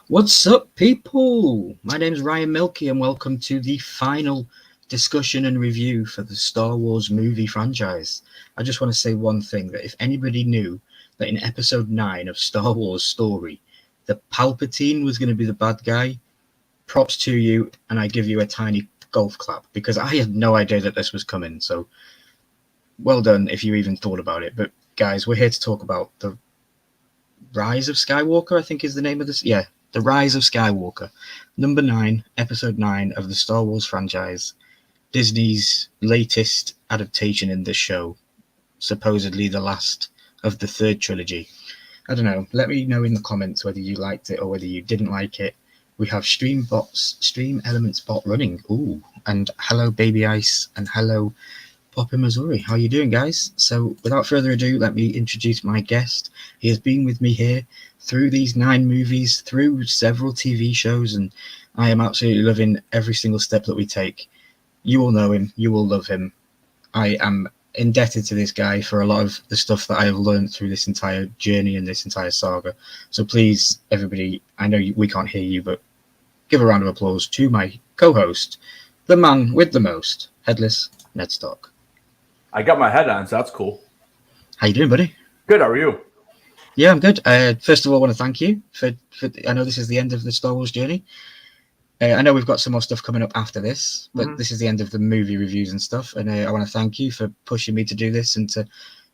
What's up, people? My name is Ryan Milkey, and welcome to the final discussion and review for the Star Wars movie franchise. I just want to say one thing, that if anybody knew that in episode 9 of Star Wars Story, the Palpatine was going to be the bad guy, props to you, and I give you a tiny golf clap, because I had no idea that this was coming. So, well done if you even thought about it. But, guys, we're here to talk about the Rise of Skywalker, I think is the name of this. Yeah, The Rise of Skywalker. Number 9, Episode 9 of the Star Wars franchise. Disney's latest adaptation in this show. Supposedly the last of the third trilogy. I don't know. Let me know in the comments whether you liked it or whether you didn't like it. We have Stream Elements bot running. Ooh, and hello Baby Ice and hello Pop in Missouri. How you doing, guys? So, without further ado, let me introduce my guest. He has been with me here through these 9 movies, through several TV shows, and I am absolutely loving every single step that we take. You will know him. You will love him. I am indebted to this guy for a lot of the stuff that I have learned through this entire journey and this entire saga. So please, everybody, I know we can't hear you, but give a round of applause to my co-host, the man with the most, Headless Ned Stark. I got my head on, so that's cool. How you doing, buddy? Good. How are you? Yeah, I'm good. First of all, I want to thank you for. I know this is the end of the Star Wars journey. I know we've got some more stuff coming up after this, but this is the end of the movie reviews and stuff. And I want to thank you for pushing me to do this and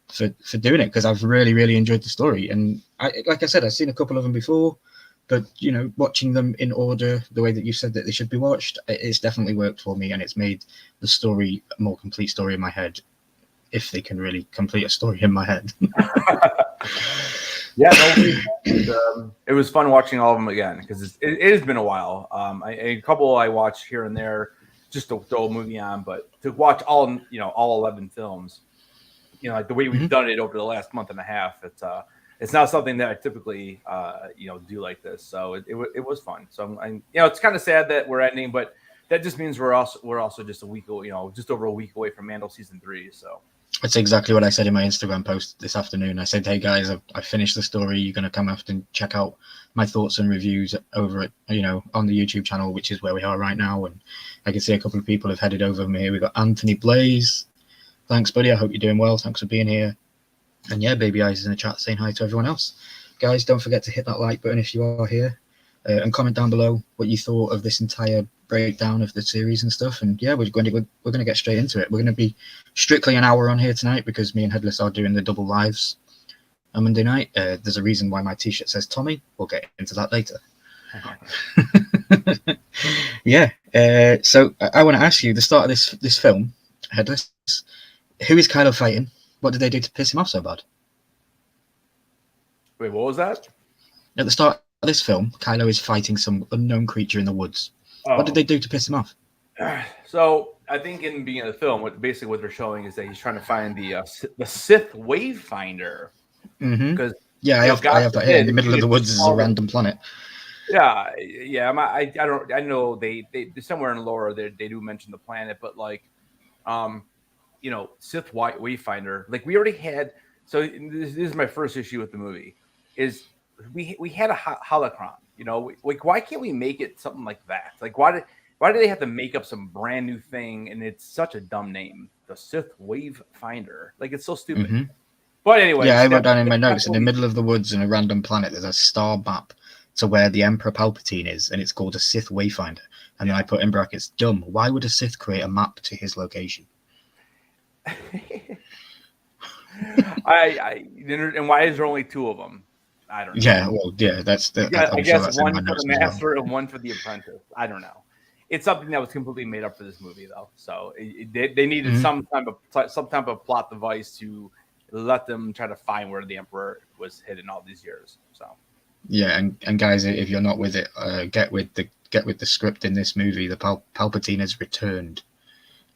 for doing it, because I've really enjoyed the story. And like I said, I've seen a couple of them before, but watching them in order, the way that you said that they should be watched, it's definitely worked for me, and it's made the story a more complete story in my head. If they can really complete a story in my head. Yeah, no, it was fun watching all of them again, because it has been a while. A couple I watched here and there just to throw a movie on, but to watch all 11 films, like the way we've done it over the last month and a half, it's not something that I typically do like this. So it was fun. So it's kind of sad that we're ending, but that just means we're also just a week, just over a week away from Mandal season 3. So. That's exactly what I said in my Instagram post this afternoon. I said, hey guys, I finished the story. You're going to come after and check out my thoughts and reviews over at, on the YouTube channel, which is where we are right now. And I can see a couple of people have headed over me here. We've got Anthony Blaze. Thanks, buddy. I hope you're doing well. Thanks for being here. And yeah, Baby Eyes is in the chat saying hi to everyone else. Guys, don't forget to hit that like button if you are here. And comment down below what you thought of this entire breakdown of the series and stuff. And yeah, we're going to get straight into it. We're going to be strictly an hour on here tonight, because me and Headless are doing the double lives on Monday night. There's a reason why my t-shirt says Tommy. We'll get into that later. Yeah. So I want to ask you, the start of this film, Headless, who is Kylo fighting? What did they do to piss him off so bad? Wait, what was that? At the start of this film, Kylo is fighting some unknown creature in the woods. Oh. What did they do to piss him off? So I think in the beginning of the film, what they're showing is that he's trying to find the Sith Wayfinder. Because I have that here in the middle of the woods as a random planet. Yeah. I know they somewhere in lore they do mention the planet, but Sith Wayfinder. Like we already had. So this is my first issue with the movie. Is we had a holocron. Why can't we make it something like that? Like why do they have to make up some brand new thing? And it's such a dumb name, the Sith Wayfinder. Like it's so stupid. But anyway, yeah, I wrote down in my notes, in the middle of the woods in a random planet, there's a star map to where the Emperor Palpatine is, and it's called a Sith Wayfinder. And then I put in brackets, dumb. Why would a Sith create a map to his location? And why is there only 2 of them? I don't know. Yeah, well, yeah, I guess one for the master and one for the apprentice. I don't know. It's something that was completely made up for this movie, though. So they needed some type of plot device to let them try to find where the Emperor was hidden all these years. So yeah, and guys, if you're not with it, get with the script in this movie. The Palpatine has returned.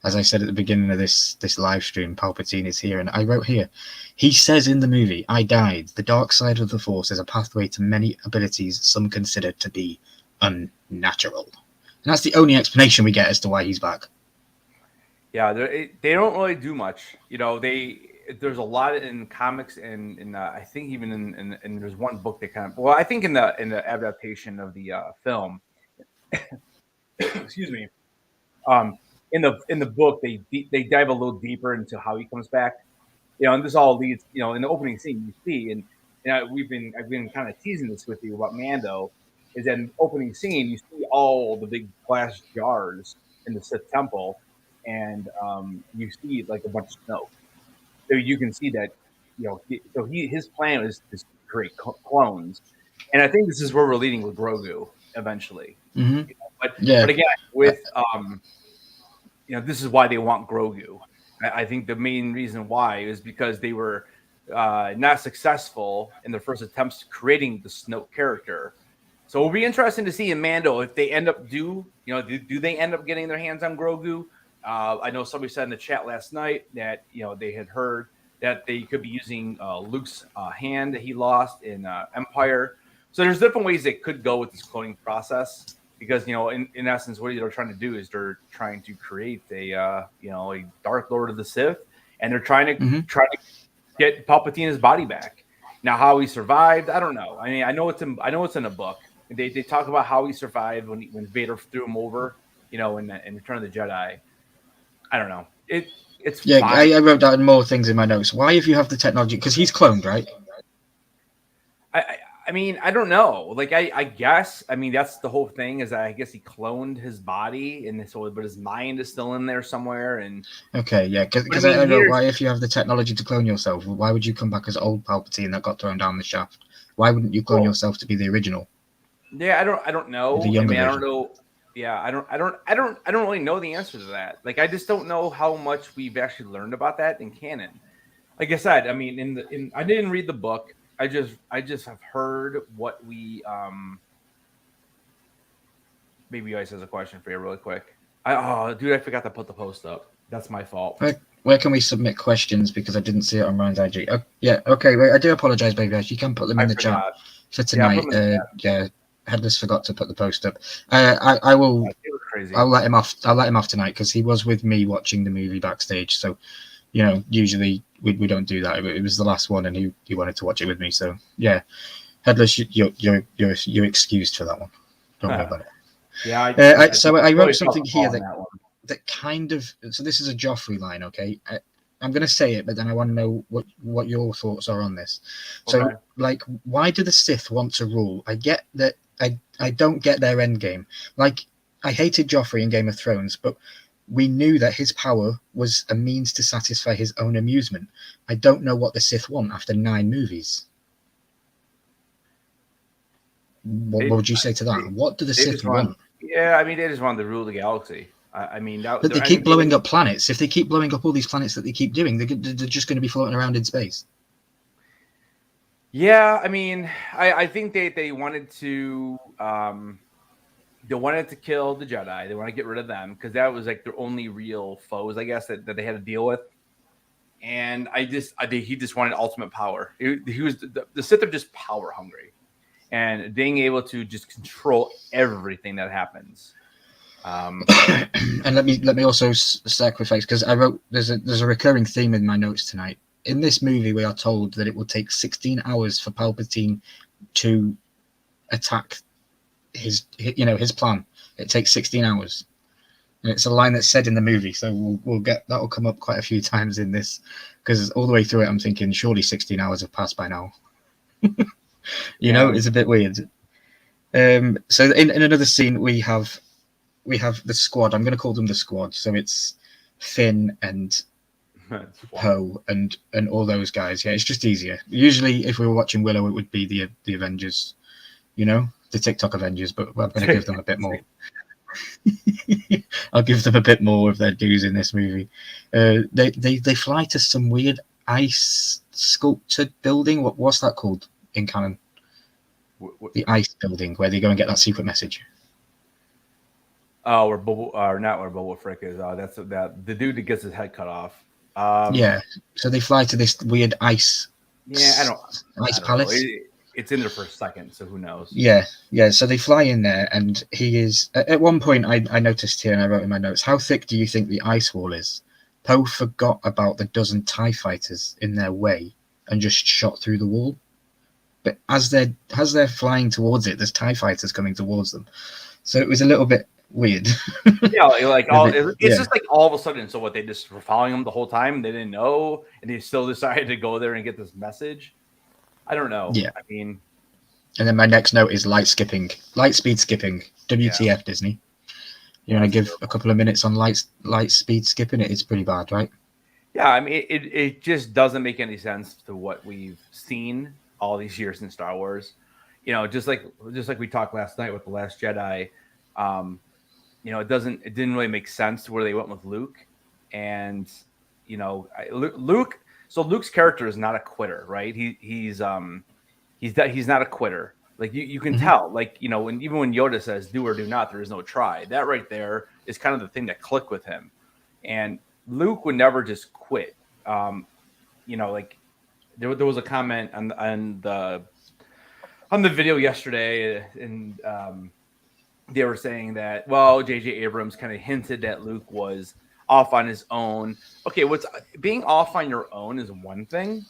As I said at the beginning of this live stream, Palpatine is here. And I wrote here, he says in the movie, I died. The dark side of the Force is a pathway to many abilities some consider to be unnatural. And that's the only explanation we get as to why he's back. Yeah, they don't really do much. there's a lot in comics and in I think even in there's one book that kind of well I think in the adaptation of the film, excuse me, in the book they dive a little deeper into how he comes back, and this all leads, in the opening scene you see, and I've been kind of teasing this with you about Mando, is that in the opening scene you see all the big glass jars in the Sith temple, and you see like a bunch of snow. So you can see that, his plan is to create clones, and I think this is where we're leading with Grogu eventually. Mm-hmm. But Yeah. but again, with this is why they want Grogu. I think the main reason why is because they were not successful in their first attempts creating the Snoke character. So it'll be interesting to see in Mando if they end up do they end up getting their hands on Grogu. I know somebody said in the chat last night that they had heard that they could be using Luke's hand that he lost in Empire. So there's different ways they could go with this cloning process, because in essence what they're trying to do is they're trying to create a Dark Lord of the Sith, and they're trying to get Palpatine's body back. Now how he survived, I don't know. I mean, I know it's in a book. They talk about how he survived when Vader threw him over, in Return of the Jedi. I don't know. It's yeah. I wrote down more things in my notes. Why, if you have the technology, because he's cloned, right? I mean, I don't know. Like, I guess. I mean, that's the whole thing. Is that I guess he cloned his body, but his mind is still in there somewhere. And okay, yeah. Because I wrote, why, if you have the technology to clone yourself, why would you come back as old Palpatine that got thrown down the shaft? Why wouldn't you clone yourself to be the original? Yeah, I don't know. The younger I don't know. Yeah, I don't really know the answer to that. Like, I just don't know how much we've actually learned about that in canon. Like I said, I mean, I didn't read the book. I just have heard what we maybe Ice has a question for you really quick. I forgot to put the post up. That's my fault. Where can we submit questions? Because I didn't see it on Ryan's IG. Oh, yeah, okay. Wait, I do apologize, baby guys. You can put them in the chat for tonight. Yeah, Headless forgot to put the post up. I will. I'll let him off. I'll let him off tonight because he was with me watching the movie backstage. So, usually we don't do that. It was the last one, and he wanted to watch it with me. So yeah, Headless, you're excused for that one. Don't worry about it. Yeah. So I wrote something here that kind of. So this is a Joffrey line, okay? I'm going to say it, but then I want to know what your thoughts are on this. So, like, why do the Sith want to rule? I get that. I don't get their end game. Like, I hated Joffrey in Game of Thrones, but we knew that his power was a means to satisfy his own amusement. I don't know what the Sith want after 9 movies. What would you say to that? What do the Sith want? Yeah, I mean, they just want to rule the galaxy. But they keep blowing up planets. If they keep blowing up all these planets that they keep doing, they're just going to be floating around in space. Yeah, I mean, I think they wanted to kill the Jedi. They want to get rid of them because that was like their only real foes, I guess, that they had to deal with. And he just wanted ultimate power. He was the Sith are just power hungry, and being able to just control everything that happens. And let me also sacrifice, because I wrote there's a recurring theme in my notes tonight. In this movie, we are told that it will take 16 hours for Palpatine to attack his plan. It takes 16 hours, and it's a line that's said in the movie. So we'll get that will come up quite a few times in this, because all the way through it, I'm thinking surely 16 hours have passed by now. It's a bit weird. So in another scene, we have the squad. I'm going to call them the squad. So it's Finn and Poe and all those guys. Yeah, it's just easier. Usually, if we were watching Willow, it would be the Avengers, the TikTok Avengers. But I'm going to give them a bit more. I'll give them a bit more of their dues in this movie. They fly to some weird ice sculpted building. What's that called in canon? The ice building where they go and get that secret message. Oh, not where Boba Frick is. That's the dude that gets his head cut off. Yeah, so they fly to this weird ice. Yeah, ice palace. It's in there for a second, so who knows? Yeah. So they fly in there, and he is. At one point, I noticed here, and I wrote in my notes, how thick do you think the ice wall is? Poe forgot about the dozen TIE fighters in their way and just shot through the wall. But as they're flying towards it, there's TIE fighters coming towards them. So it was a little bit weird. Yeah, like it's yeah. just like all of a sudden. So what, they just were following them the whole time? They didn't know, and they still decided to go there and get this message. I don't know. Yeah. I mean, And then my next note is light speed skipping. WTF, Yeah. Disney. You want to give a couple of minutes on light speed skipping it? It's pretty bad, right? yeah, I mean, it just doesn't make any sense to what we've seen all these years in Star Wars. You know, just like we talked last night with The Last Jedi. You know, it didn't really make sense where they went with Luke, and you know, Luke. So Luke's character is not a quitter, right? He's not a quitter. Like you can tell, like, you know, even when Yoda says do or do not, there is no try. That right there is kind of the thing that clicked with him. And Luke would never just quit. You know, like there was a comment on the video yesterday, and they were saying that, well, J.J. Abrams kind of hinted that Luke was off on his own. Okay, being off on your own is one thing.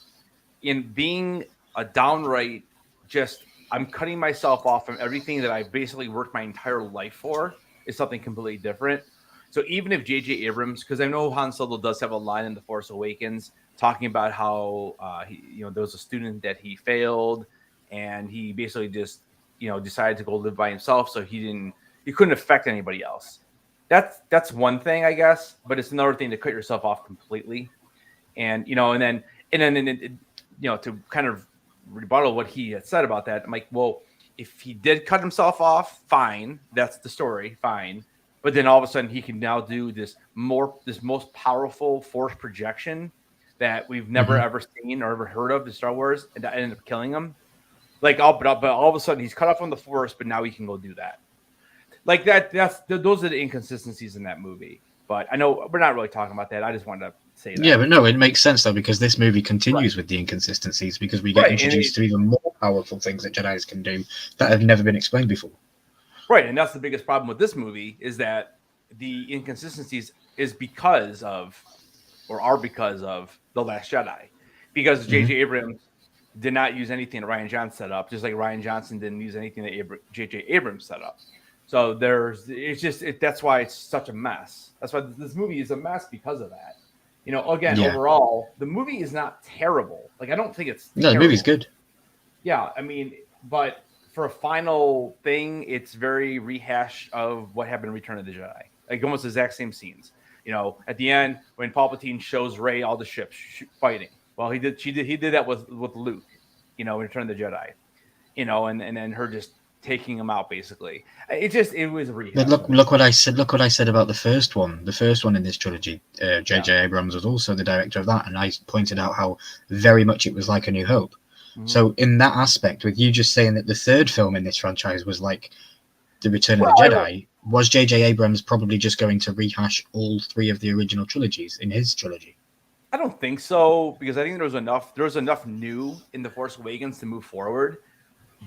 In being a downright just, I'm cutting myself off from everything that I basically worked my entire life for, is something completely different. So even if J.J. Abrams, because I know Han Solo does have a line in The Force Awakens talking about how there was a student that he failed, and he basically just decided to go live by himself, so he couldn't affect anybody else. That's one thing, I guess, but it's another thing to cut yourself off completely, and then to kind of rebuttal what he had said about that. I'm like, well, if he did cut himself off, fine, that's the story, fine. But then all of a sudden he can now do this most powerful force projection that we've never ever seen or ever heard of in Star Wars, and that ended up killing him. Like, but all of a sudden he's cut off from the force, but now he can go do that. Like that. Those are the inconsistencies in that movie. But I know we're not really talking about that. I just wanted to say that. Yeah, but no, it makes sense though, because this movie continues with the inconsistencies, because we get introduced to even more powerful things that Jedis can do that have never been explained before. Right, and that's the biggest problem with this movie, is that the inconsistencies are because of The Last Jedi. Because J.J. Abrams did not use anything that Rian Johnson set up, just like Rian Johnson didn't use anything that J.J. Abrams set up. So that's why it's such a mess. That's why this movie is a mess, because of that. Overall, the movie is not terrible. Like, I don't think it's terrible. The movie's good. Yeah, I mean, but for a final thing, it's very rehash of what happened in Return of the Jedi. Like, almost the exact same scenes. At the end, when Palpatine shows Rey all the ships fighting. Well, he did that with Luke, in Return of the Jedi. And then her just taking him out, basically. It was a rehash. But look what I said. Look what I said about the first one. The first one in this trilogy. J.J. Abrams was also the director of that, and I pointed out how very much it was like A New Hope. So in that aspect, with you just saying that the third film in this franchise was like The Return of the Jedi, was J.J. Abrams probably just going to rehash all three of the original trilogies in his trilogy? I don't think so, because I think there was enough new in The Force Awakens to move forward,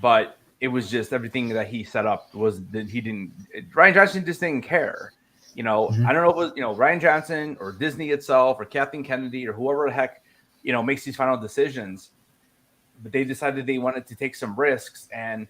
but it was just everything that he set up was that Rian Johnson just didn't care. I don't know if it was, Rian Johnson or Disney itself or Kathleen Kennedy or whoever the heck, makes these final decisions. But they decided they wanted to take some risks, and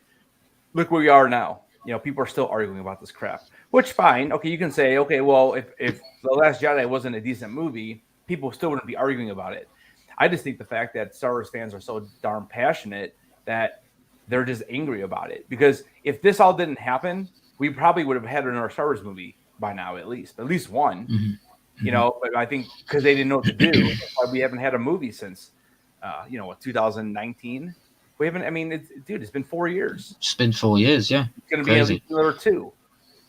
look where we are now. People are still arguing about this crap, which fine. Okay, you can say, okay, well, if The Last Jedi wasn't a decent movie, people still wouldn't be arguing about it. I just think the fact that Star Wars fans are so darn passionate that they're just angry about it. Because if this all didn't happen, we probably would have had another Star Wars movie by now, at least one. But I think because they didn't know what to do, that's why we haven't had a movie since 2019. We haven't. I mean, it's been 4 years. It's been 4 years, yeah. It's going to be at least another 2.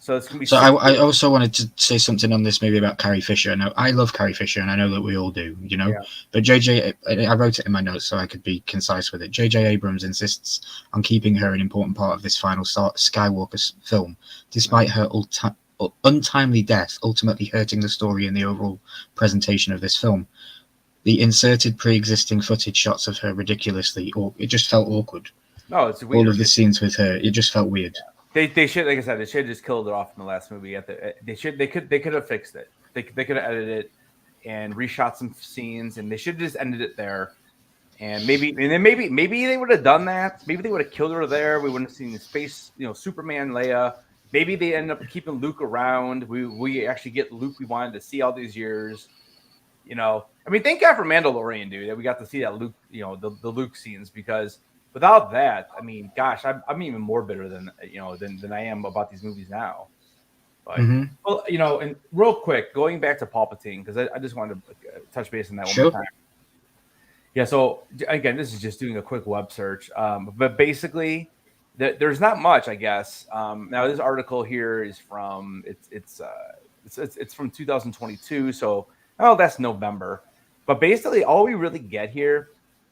So it's going to be. So I also wanted to say something on this movie about Carrie Fisher. Now, I love Carrie Fisher, and I know that we all do, Yeah. But I wrote it in my notes so I could be concise with it. J.J. Abrams insists on keeping her an important part of this final Skywalker film, despite her untimely death ultimately hurting the story and the overall presentation of this film. The inserted pre-existing footage shots of her ridiculously, or it just felt awkward. No, it's weird. All of the scenes with her, it just felt weird. They should, like I said, they should have just killed it off in the last movie. They could have fixed it. They could have edited it. and reshot some scenes, and they should have just ended it there. And maybe they would have done that. Maybe they would have killed her there. We wouldn't have seen the space, Superman, Leia. Maybe they end up keeping Luke around. We actually get Luke we wanted to see all these years. I mean, thank God for Mandalorian, dude, that we got to see that Luke, the Luke scenes, because without that, I mean, gosh, I'm even more bitter than I am about these movies now. But well, and real quick, going back to Palpatine, because I just wanted to touch base on that one more time. Yeah, so again, this is just doing a quick web search, but basically, there's not much, I guess. Now, this article here is from it's from 2022, so that's November. But basically, all we really get here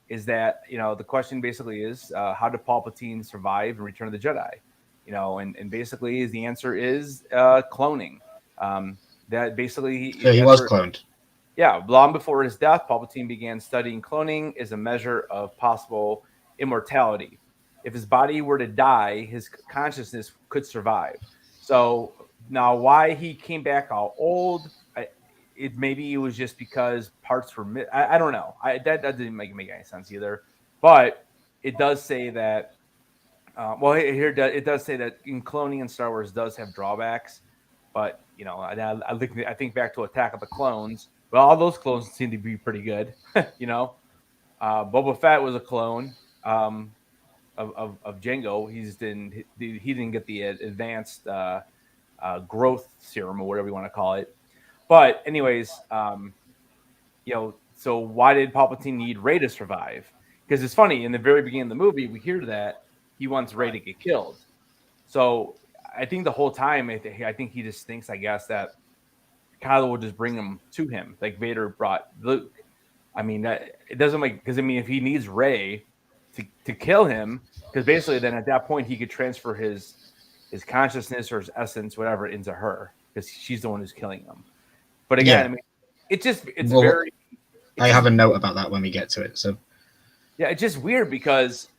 is that the question basically is how did Palpatine survive and Return of the Jedi? And basically, the answer is cloning. That basically he was cloned. Yeah, long before his death, Palpatine began studying cloning as a measure of possible immortality. If his body were to die, his consciousness could survive. So now, why he came back all old? Maybe it was just because parts were. I don't know. That didn't make any sense either. But it does say that. It does say that in cloning in Star Wars does have drawbacks. But I think back to Attack of the Clones. Well, all those clones seem to be pretty good. Boba Fett was a clone of Jango. He didn't get the advanced growth serum or whatever you want to call it. But anyways, so why did Palpatine need Rey to survive? Because it's funny, in the very beginning of the movie, we hear that he wants Rey to get killed. So I think the whole time, I think he just thinks, I guess, that Kylo will just bring him to him, like Vader brought Luke. I mean, it doesn't make, because I mean, if he needs Rey to kill him, because basically then at that point he could transfer his consciousness or his essence, whatever, into her, because she's the one who's killing him. But again, I mean, I have a note about that when we get to it. So yeah, it's just weird because,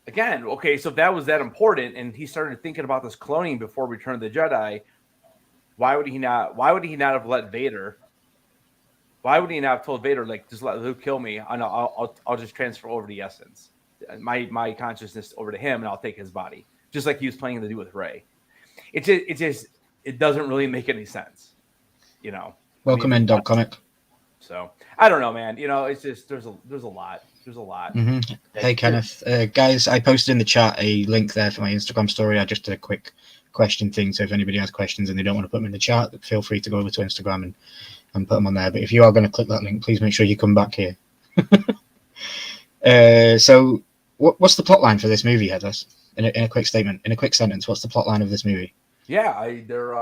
again, okay, so if that was that important, and he started thinking about this cloning before Return of the Jedi, why would he not have let Vader? Why would he not have told Vader, like, just let Luke kill me? I'll just transfer over the essence, my consciousness over to him, and I'll take his body, just like he was planning to do with Rey. It doesn't really make any sense, Welcome in, Dog Comic. So I don't know, man. It's just there's a lot. There's a lot. Mm-hmm. Hey, Kenneth, guys, I posted in the chat a link there for my Instagram story. I just did a quick question thing, so if anybody has questions and they don't want to put them in the chat, feel free to go over to Instagram and put them on there. But if you are going to click that link, please make sure you come back here. So what's the plot line for this movie, Headless? In a quick statement, in a quick sentence, what's the plot line of this movie? Yeah, they're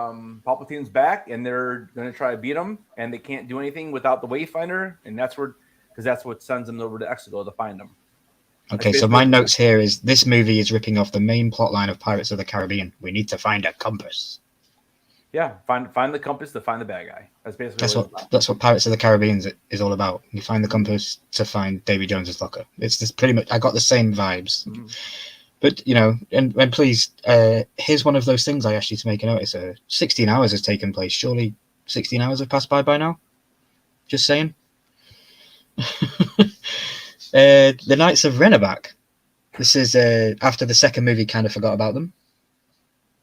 Palpatine's back, and they're going to try to beat him, and they can't do anything without the Wayfinder, and that's what sends them over to Exegol to find them. Okay, so my notes here is this movie is ripping off the main plot line of Pirates of the Caribbean. We need to find a compass. Yeah, find the compass to find the bad guy. That's basically that's what Pirates of the Caribbean is all about. You find the compass to find Davy Jones's locker. It's just pretty much. I got the same vibes. Mm-hmm. But and please, here's one of those things I asked you to make a notice. 16 hours has taken place. Surely 16 hours have passed by now. Just saying. The Knights of Ren are back. This is after the second movie kind of forgot about them.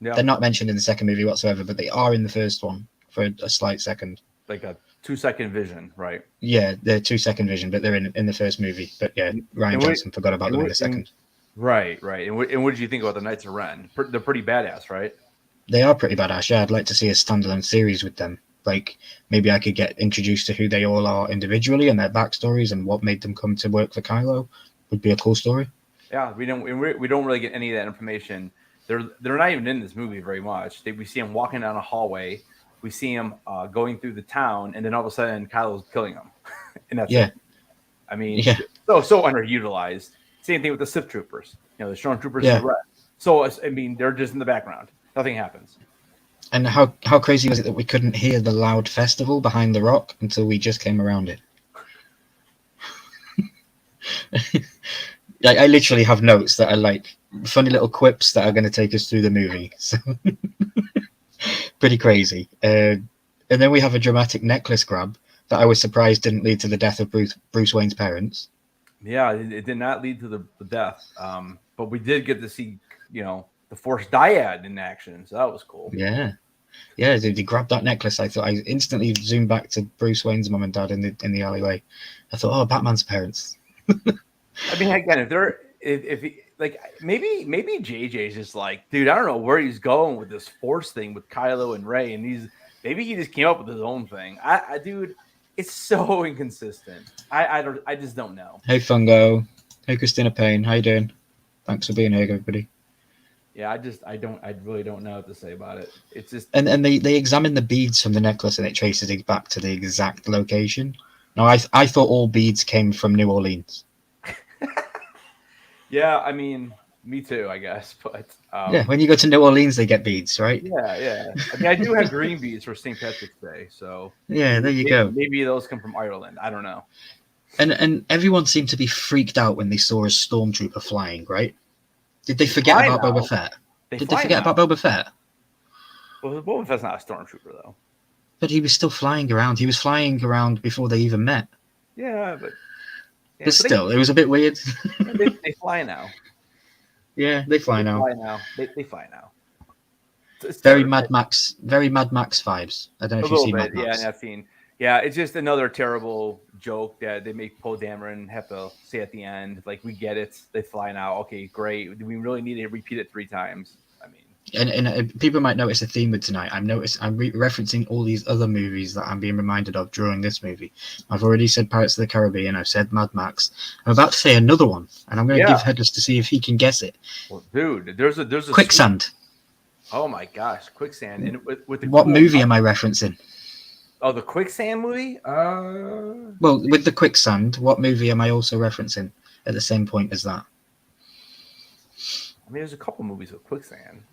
Yeah. They're not mentioned in the second movie whatsoever, but they are in the first one for a slight second. Like a 2-second vision, right? Yeah, they're 2-second vision, but they're in the first movie. But yeah, Ryan Johnson forgot about them in the second. Right. And what did you think about the Knights of Ren? They're pretty badass, right? They are pretty badass. Yeah, I'd like to see a standalone series with them. Like, maybe I could get introduced to who they all are individually and their backstories and what made them come to work for Kylo. Would be a cool story. Yeah, we don't really get any of that information. They're not even in this movie very much. We see them walking down a hallway. We see them going through the town, and then all of a sudden Kylo's killing them. And that's it. I mean, so underutilized. Same thing with the Sith troopers. The stormtroopers. Yeah. So I mean, they're just in the background. Nothing happens. And how crazy was it that we couldn't hear the loud festival behind the rock until we just came around it? I literally have notes that are like funny little quips that are going to take us through the movie. So pretty crazy. And then we have a dramatic necklace grab that I was surprised didn't lead to the death of Bruce Wayne's parents. Yeah, it did not lead to the death. But we did get to see, the Force Dyad in action, so that was cool. Yeah. Yeah, they grabbed that necklace. I thought I instantly zoomed back to Bruce Wayne's mum and dad in the alleyway. I thought, oh, Batman's parents. I mean, again, maybe JJ's just like, dude, I don't know where he's going with this Force thing with Kylo and Rey, and maybe he just came up with his own thing. Dude, it's so inconsistent. I just don't know. Hey Fungo, hey Christina Payne, how you doing? Thanks for being here, everybody. Yeah, I really don't know what to say about it. It's just and they examine the beads from the necklace and it traces it back to the exact location. Now I thought all beads came from New Orleans. Yeah, I mean, me too, I guess. But yeah, when you go to New Orleans, they get beads, right? Yeah. I mean, I do have green beads for St. Patrick's Day, so yeah, there you go. Maybe those come from Ireland. I don't know. And everyone seemed to be freaked out when they saw a stormtrooper flying, right? Did they forget about Boba Fett? Did they forget about Boba Fett? Well, Boba Fett's not a stormtrooper, though. But he was still flying around. He was flying around before they even met. Yeah, but still, it was a bit weird. They fly now. Yeah, they fly now. They fly now. It's very Mad Max vibes. I don't know if you've seen Mad Max. Yeah, I've seen. Yeah, it's just another terrible joke that they make Poe Dameron have to say at the end. Like, we get it. They fly now. Okay, great. Do we really need to repeat it 3 times? I mean, and people might notice a theme with tonight. I'm referencing all these other movies that I'm being reminded of during this movie. I've already said Pirates of the Caribbean. I've said Mad Max. I'm about to say another one, and I'm going to give Headless to see if he can guess it. Well, dude, there's a Quicksand. Oh my gosh, Quicksand! And with the what movie am I referencing? Oh, the Quicksand movie? Well, with the Quicksand, what movie am I also referencing at the same point as that? I mean, there's a couple movies with Quicksand.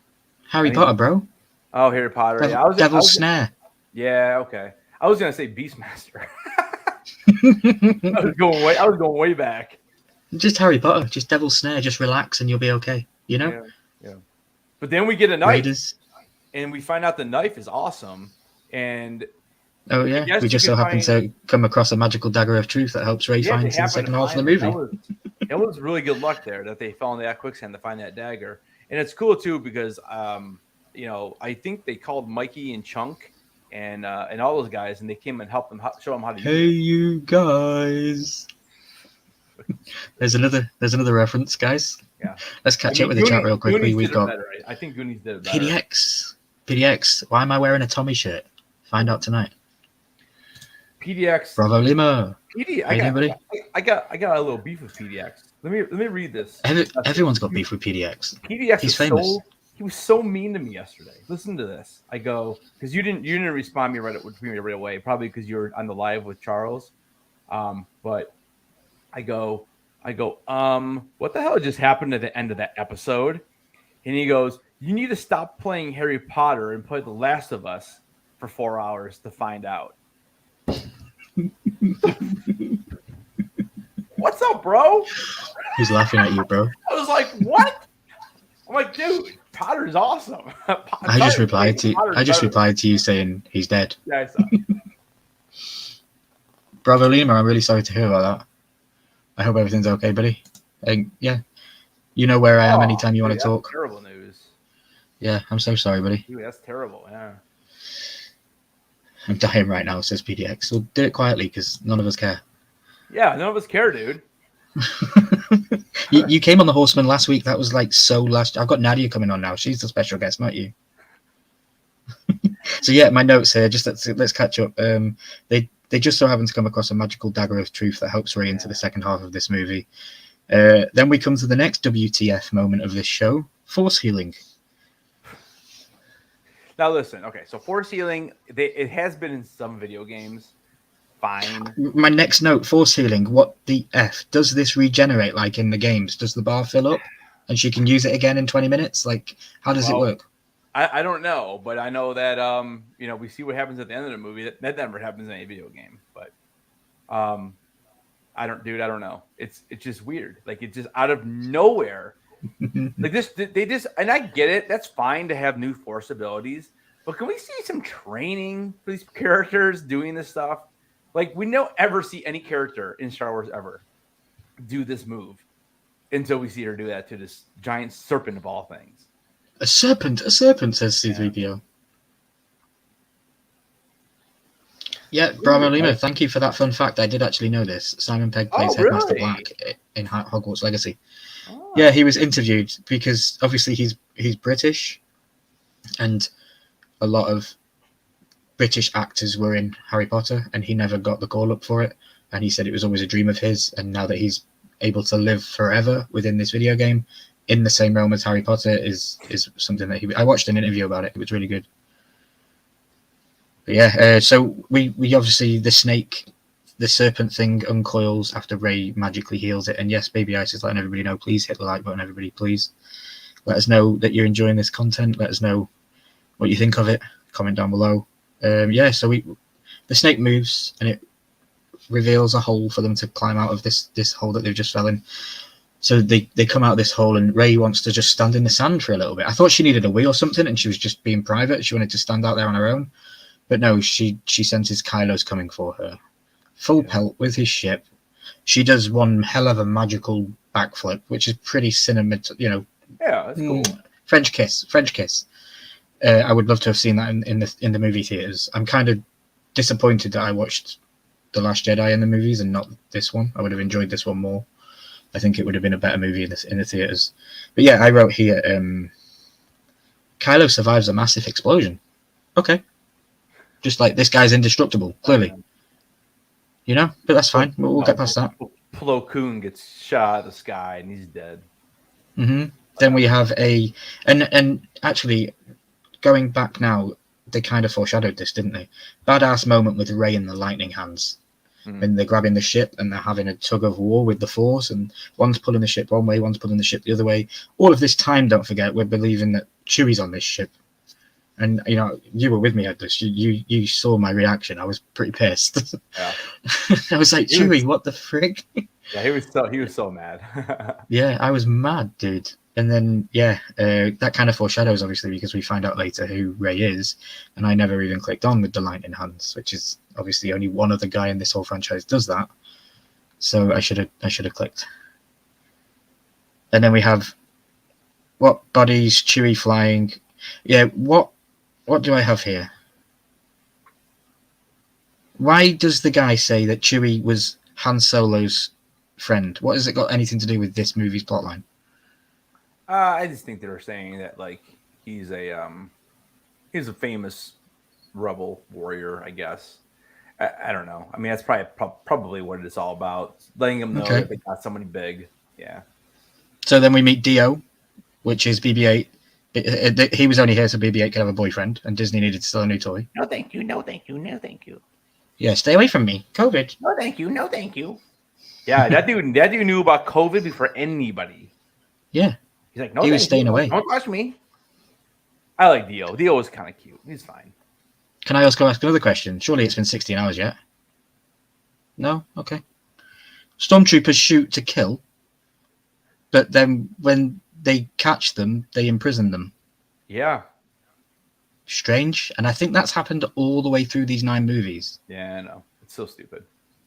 Harry Potter, bro. Oh, Harry Potter. Devil's Snare. Yeah, okay. I was gonna say Beastmaster. I was going way back. Just Harry Potter, just Devil's Snare. Just relax and you'll be okay. You know? Yeah. But then we get a knife, Raiders. And we find out the knife is awesome. And oh yeah, we just so happen to come across a magical dagger of truth that helps Rey find in the second half of the movie. That was really good luck there that they fell into that quicksand to find that dagger. And it's cool too because I think they called Mikey and Chunk and all those guys, and they came and helped them show them how to use it. Hey, you guys! There's another reference, guys. Yeah, let's catch up with the chat real quickly. We've got I think Goonies did it better. PDX. Why am I wearing a Tommy shirt? Find out tonight. PDX. Bravo Lima. I got a little beef with PDX. Let me read this. Everyone's got beef with PDX. PDX He's famous. He was so mean to me yesterday. Listen to this. I go because you didn't respond to me right away. Probably because you were on the live with Charles. But I go. What the hell just happened at the end of that episode? And he goes, "You need to stop playing Harry Potter and play The Last of Us for 4 hours to find out." What's up, bro? He's laughing at you, bro. I was like, what? I'm like, dude, Potter's awesome. I just replied to you saying he's dead. Yeah, I saw. Bravo Lima, I'm really sorry to hear about that. I hope everything's okay, buddy. And yeah, you know where I am anytime you want to talk. Terrible news. Yeah, I'm so sorry, buddy. Dude, that's terrible. Yeah. I'm dying right now, says PDX. So do it quietly because none of us care. Yeah, none of us care, dude. you came on the Horseman last week. That was like so last. I've got Nadia coming on now. She's the special guest, not you. So yeah, my notes here. Just let's catch up. They just so happen to come across a magical dagger of truth that helps Rey into the second half of this movie. Then we come to the next WTF moment of this show: force healing. Now listen, okay, so force healing, it has been in some video games. Fine. My next note: force healing. What the F? Does this regenerate like in the games? Does the bar fill up and she can use it again in 20 minutes? Like, how does it work? I don't know, but I know that we see what happens at the end of the movie. That never happens in any video game. But I don't know. It's just weird. Like, it's just out of nowhere. Like this, they just, and I get it. That's fine to have new force abilities, but can we see some training for these characters doing this stuff? Like we don't ever see any character in Star Wars ever do this move until we see her do that to this giant serpent of all things. A serpent, says Yeah. C3PO. Yeah, Bravo Lima, thank you for that fun fact. I did actually know this. Simon Pegg plays Headmaster Black in Hogwarts Legacy. Oh. Yeah, he was interviewed because obviously he's British, and a lot of British actors were in Harry Potter, and he never got the call up for it. And he said it was always a dream of his, and now that he's able to live forever within this video game in the same realm as Harry Potter is something that I watched an interview about it. It was really good. But yeah, so we obviously the serpent thing uncoils after Rey magically heals it, and yes, Baby Ice is letting everybody know. Please hit the like button, everybody. Please let us know that you're enjoying this content. Let us know what you think of it. Comment down below. Yeah, so the snake moves and it reveals a hole for them to climb out of this hole that they've just fell in. So they come out of this hole, and Rey wants to just stand in the sand for a little bit. I thought she needed a wee or something, and she was just being private. She wanted to stand out there on her own. But no, she senses Kylo's coming for her. Full pelt with his ship. She does one hell of a magical backflip, which is pretty cinematic, you know. Yeah, that's cool. French kiss. I would love to have seen that in the movie theaters. I'm kind of disappointed that I watched The Last Jedi in the movies and not this one. I would have enjoyed this one more. I think it would have been a better movie in the theaters. But yeah, I wrote here, Kylo survives a massive explosion. Okay. Just like this guy's indestructible, clearly. You know, but that's fine. We'll get past that. Plo Koon gets shot out of the sky and he's dead. Mm-hmm. Then we have and actually going back now, they kind of foreshadowed this, didn't they? Badass moment with Rey and the lightning hands. When they're grabbing the ship and they're having a tug of war with the Force, and one's pulling the ship one way, one's pulling the ship the other way. All of this time, don't forget, we're believing that Chewie's on this ship. And you know, you were with me at this. You saw my reaction. I was pretty pissed. Yeah. I was like, Chewie, what the frig? Yeah, he was so mad. Yeah, I was mad, dude. And then that kind of foreshadows, obviously, because we find out later who Rey is, and I never even clicked on with the lightning hands, which is obviously only one other guy in this whole franchise does that. So I should have clicked. And then we have what bodies Chewie flying. Yeah, what do I have here? Why does the guy say that Chewie was Han Solo's friend? What has it got anything to do with this movie's plotline? I just think they were saying that like he's a famous rebel warrior, I guess. I don't know. I mean, that's probably what it's all about. Letting them know that they got somebody big. Yeah. So then we meet Dio, which is BB-8. He was only here so BB-8 could have a boyfriend, and Disney needed to sell a new toy. No, thank you. No, thank you. No, thank you. Yeah, stay away from me. COVID. No, thank you. No, thank you. Yeah, that dude knew about COVID before anybody. Yeah. He's like, no, he was staying away. Don't touch me. I like Dio. Dio was kind of cute. He's fine. Can I also ask another question? Surely it's been 16 hours yet. No? Okay. Stormtroopers shoot to kill, but then when they catch them, they imprison them. Yeah. Strange. And I think that's happened all the way through these 9 movies. Yeah, I know. It's so stupid.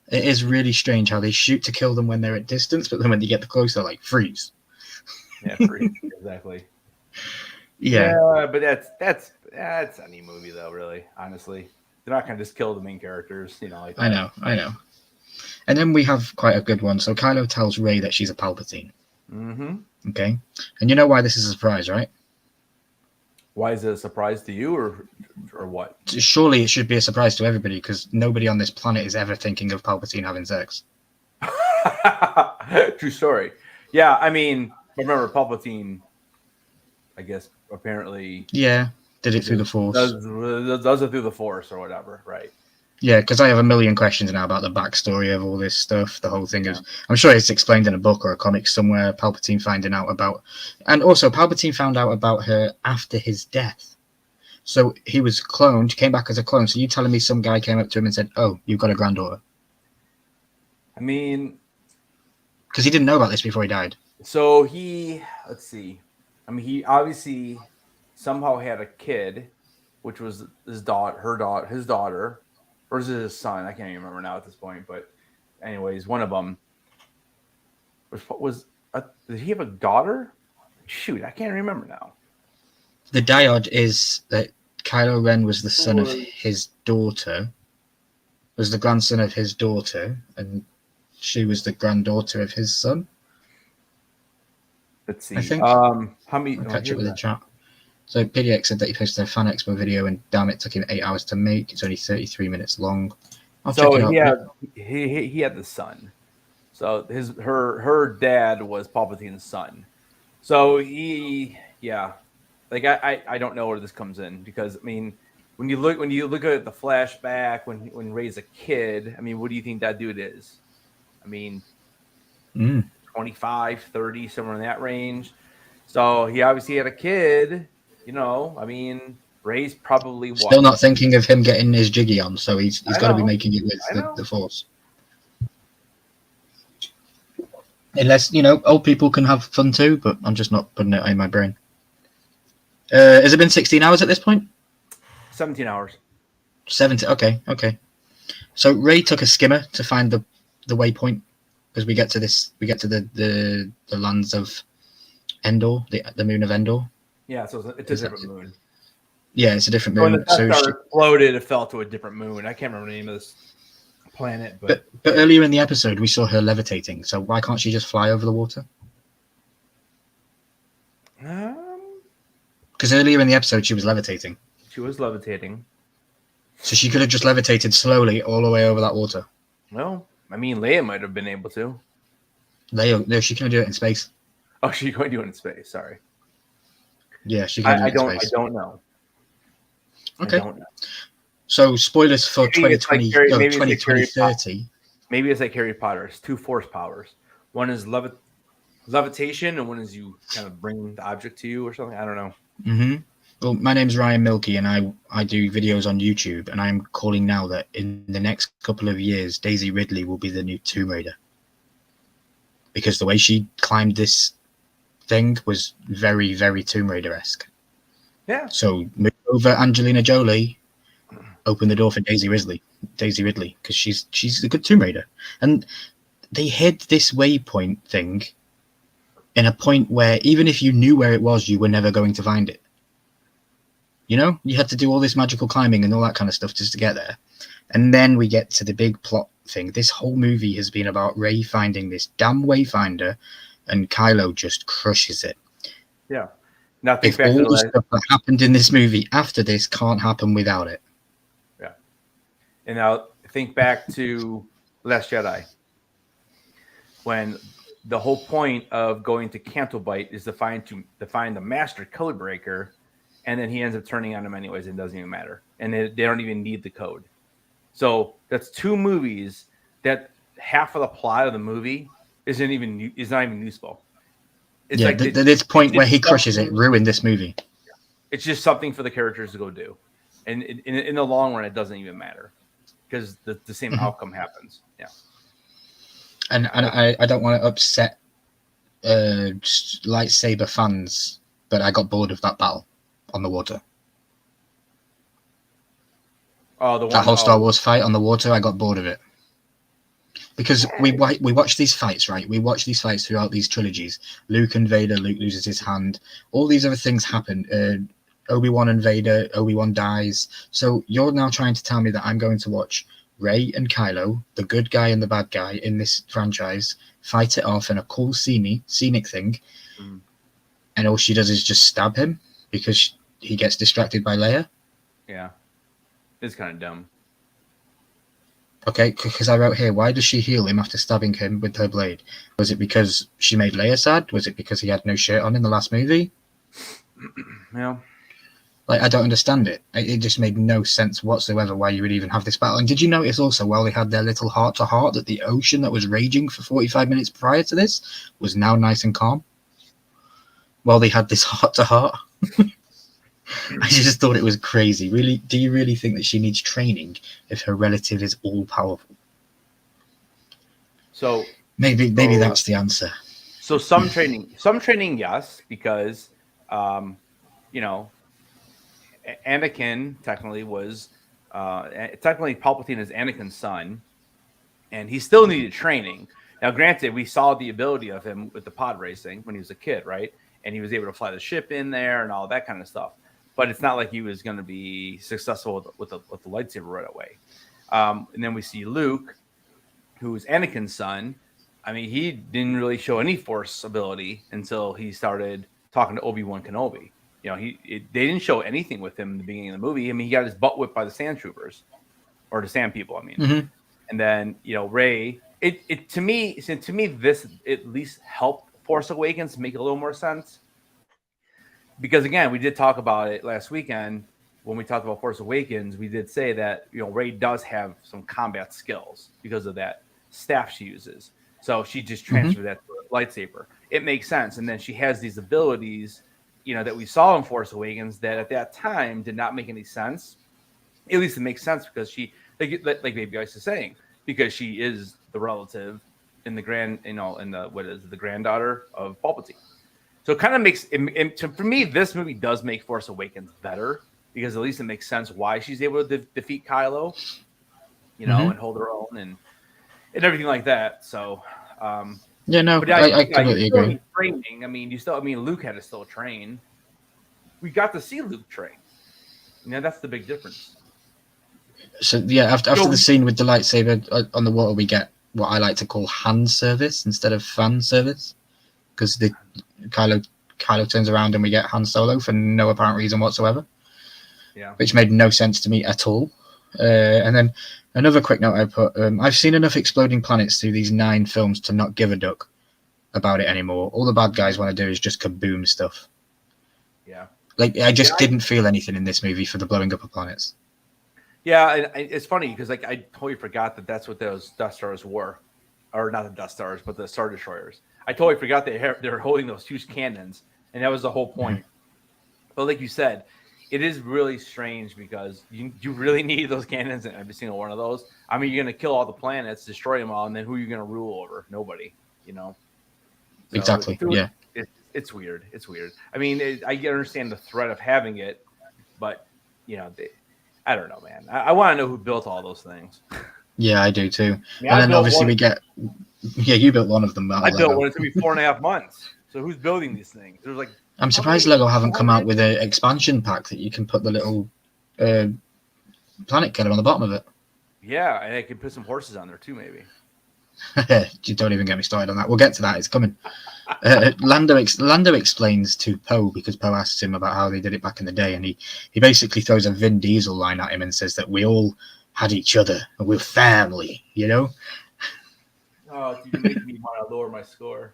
It is really strange how they shoot to kill them when they're at distance, but then when they get close, they're like, freeze. Yeah, freeze. Exactly. Yeah. But that's any movie though, really, honestly. They're not going to just kill the main characters, you know. Like I know. And then we have quite a good one. So Kylo tells Rey that she's a Palpatine. Mm-hmm. Okay. And you know why this is a surprise, right? Why is it a surprise to you, or what? Surely it should be a surprise to everybody, because nobody on this planet is ever thinking of Palpatine having sex. True story. Yeah, I mean, remember Palpatine, I guess, apparently... Yeah, did it through the Force. Does it through the Force or whatever, right? Yeah, because I have a million questions now about the backstory of all this stuff. The whole thing is, I'm sure it's explained in a book or a comic somewhere. Palpatine finding out about, and also Palpatine found out about her after his death. So he was cloned, came back as a clone. So you telling me some guy came up to him and said, "Oh, you've got a granddaughter"? I mean, because he didn't know about this before he died. So let's see. I mean, he obviously somehow had a kid, which was his daughter, or is it his son? I can't even remember now at this point. But anyways, one of them was did he have a daughter? Shoot, I can't remember now. The dyad is that Kylo Ren was the son of his daughter, was the grandson of his daughter, and she was the granddaughter of his son. Let's see. I think. How many? I'll catch up with the chat. So PDX said that he posted a Fan Expo video, and damn, it took him 8 hours to make. It's only 33 minutes long. I'll check it out. He had the son. So her dad was Palpatine's son. So like I don't know where this comes in, because I mean, when you look at the flashback when Rey's a kid, I mean, what do you think that dude is? I mean, 25, 30, somewhere in that range. So he obviously had a kid, I mean, Rey's probably still not thinking of him getting his jiggy on, so he's got to be making it with the Force. Unless, old people can have fun too, but I'm just not putting it in my brain. Has it been 16 hours at this point? 17 hours. 70. Okay. So Rey took a skimmer to find the waypoint, because we get to the lands of Endor, the moon of Endor. Yeah, so it's a different moon. Yeah, it's a different moon. When the Death Star exploded, it fell to a different moon. I can't remember the name of this planet, but earlier in the episode we saw her levitating. So why can't she just fly over the water? Because earlier in the episode she was levitating. She was levitating. So she could have just levitated slowly all the way over that water. Well, I mean, Leia might have been able to. Leia, no, she can do it in space. Oh, she's going to do it in space. Sorry. Yeah, she can do it in space. I don't know. Okay. I don't know. So spoilers for 2020, 2030. Maybe it's like Harry Potter. It's 2 force powers. One is levitation, and one is you kind of bring the object to you or something. I don't know. Mm-hmm. Well, my name's Ryan Milky, and I do videos on YouTube, and I'm calling now that in the next couple of years, Daisy Ridley will be the new Tomb Raider. Because the way she climbed this thing was very, very Tomb Raider-esque. Yeah. So move over Angelina Jolie, open the door for Daisy Ridley, because she's a good Tomb Raider. And they hid this waypoint thing in a point where even if you knew where it was, you were never going to find it. You had to do all this magical climbing and all that kind of stuff just to get there. And then we get to the big plot thing. This whole movie has been about Rey finding this damn wayfinder, and Kylo just crushes it. Yeah. Now, if all the stuff that happened in this movie after this can't happen without it. Yeah. And now think back to Last Jedi, when the whole point of going to Canto Bight is to find the master code breaker, and then he ends up turning on him anyways. It doesn't even matter, and they don't even need the code. So that's 2 movies that half of the plot of the movie is not even useful. It's like this point where he crushes it ruined this movie. It's just something for the characters to go do, and in the long run, it doesn't even matter because the same outcome happens. Yeah. And I don't want to upset lightsaber fans, but I got bored of that battle on the water. Oh, that whole Star Wars fight on the water, I got bored of it. Because we watch these fights, right? We watch these fights throughout these trilogies. Luke and Vader, Luke loses his hand. All these other things happen. Obi-Wan and Vader, Obi-Wan dies. So you're now trying to tell me that I'm going to watch Rey and Kylo, the good guy and the bad guy in this franchise, fight it off in a cool scenic thing. And all she does is just stab him because he gets distracted by Leia? Yeah. It's kind of dumb. Okay, because I wrote here, why does she heal him after stabbing him with her blade? Was it because she made Leia sad? Was it because he had no shirt on in the last movie? Yeah. Like, I don't understand it. It just made no sense whatsoever why you would even have this battle. And did you notice also, while they had their little heart-to-heart, that the ocean that was raging for 45 minutes prior to this was now nice and calm? While they had this heart-to-heart? I just thought it was crazy. Really, do you really think that she needs training if her relative is all powerful? So maybe that's the answer. So some training, yes, because Anakin technically was Technically, Palpatine is Anakin's son, and he still needed training. Now, granted, we saw the ability of him with the pod racing when he was a kid, right? And he was able to fly the ship in there and all that kind of stuff. But it's not like he was going to be successful with the lightsaber right away. And then we see Luke, who is Anakin's son. I mean, he didn't really show any Force ability until he started talking to Obi-Wan Kenobi. You know, they didn't show anything with him in the beginning of the movie. I mean, he got his butt whipped by the sand troopers, or the sand people, I mean. Mm-hmm. And then, you know, Rey, to me, this at least helped Force Awakens make a little more sense. Because again, we did talk about it last weekend when we talked about Force Awakens. We did say that, you know, Rey does have some combat skills because of that staff she uses. So she just transferred that to a lightsaber. It makes sense. And then she has these abilities, you know, that we saw in Force Awakens that at that time did not make any sense. At least it makes sense because she, like Baby Ice is saying, because she is the relative in the the granddaughter of Palpatine. So it kind of makes for me, this movie does make Force Awakens better because at least it makes sense why she's able to defeat Kylo, you know, and hold her own and everything like that. So, yeah, no, but I completely agree. Training. I mean, Luke had to still train. We got to see Luke train. You know, that's the big difference. So yeah, after the scene with the lightsaber on the water, we get what I like to call hand service instead of fan service, because the Kylo turns around and we get Han Solo for no apparent reason whatsoever. Yeah, which made no sense to me at all. And then another quick note I put: I've seen enough exploding planets through these 9 films to not give a duck about it anymore. All the bad guys want to do is just kaboom stuff. Yeah, like I just didn't feel anything in this movie for the blowing up of planets. Yeah, and it's funny because like I totally forgot that that's what those Death Stars were, or not the Death Stars, but the Star Destroyers. I totally forgot they're holding those huge cannons, and that was the whole point. But like you said, it is really strange because you really need those cannons in every single one of those. I mean, you're going to kill all the planets, destroy them all, and then who are you going to rule over? Nobody, you know? So exactly, yeah. It's weird. It's weird. I mean, I understand the threat of having it, but, you know, I don't know, man. I want to know who built all those things. Yeah, I do too. I mean, and then obviously we get... Yeah, you built one of them. I built one. It took me 4.5 months. So who's building these things? There's like... I'm surprised Lego haven't come out with an expansion pack that you can put the little planet killer on the bottom of it. Yeah, and I can put some horses on there too, maybe. You don't even get me started on that. We'll get to that. It's coming. Lando explains to Poe, because Poe asks him about how they did it back in the day, and he basically throws a Vin Diesel line at him and says that we all had each other and we're family, you know? Oh, you're making me want to lower my score.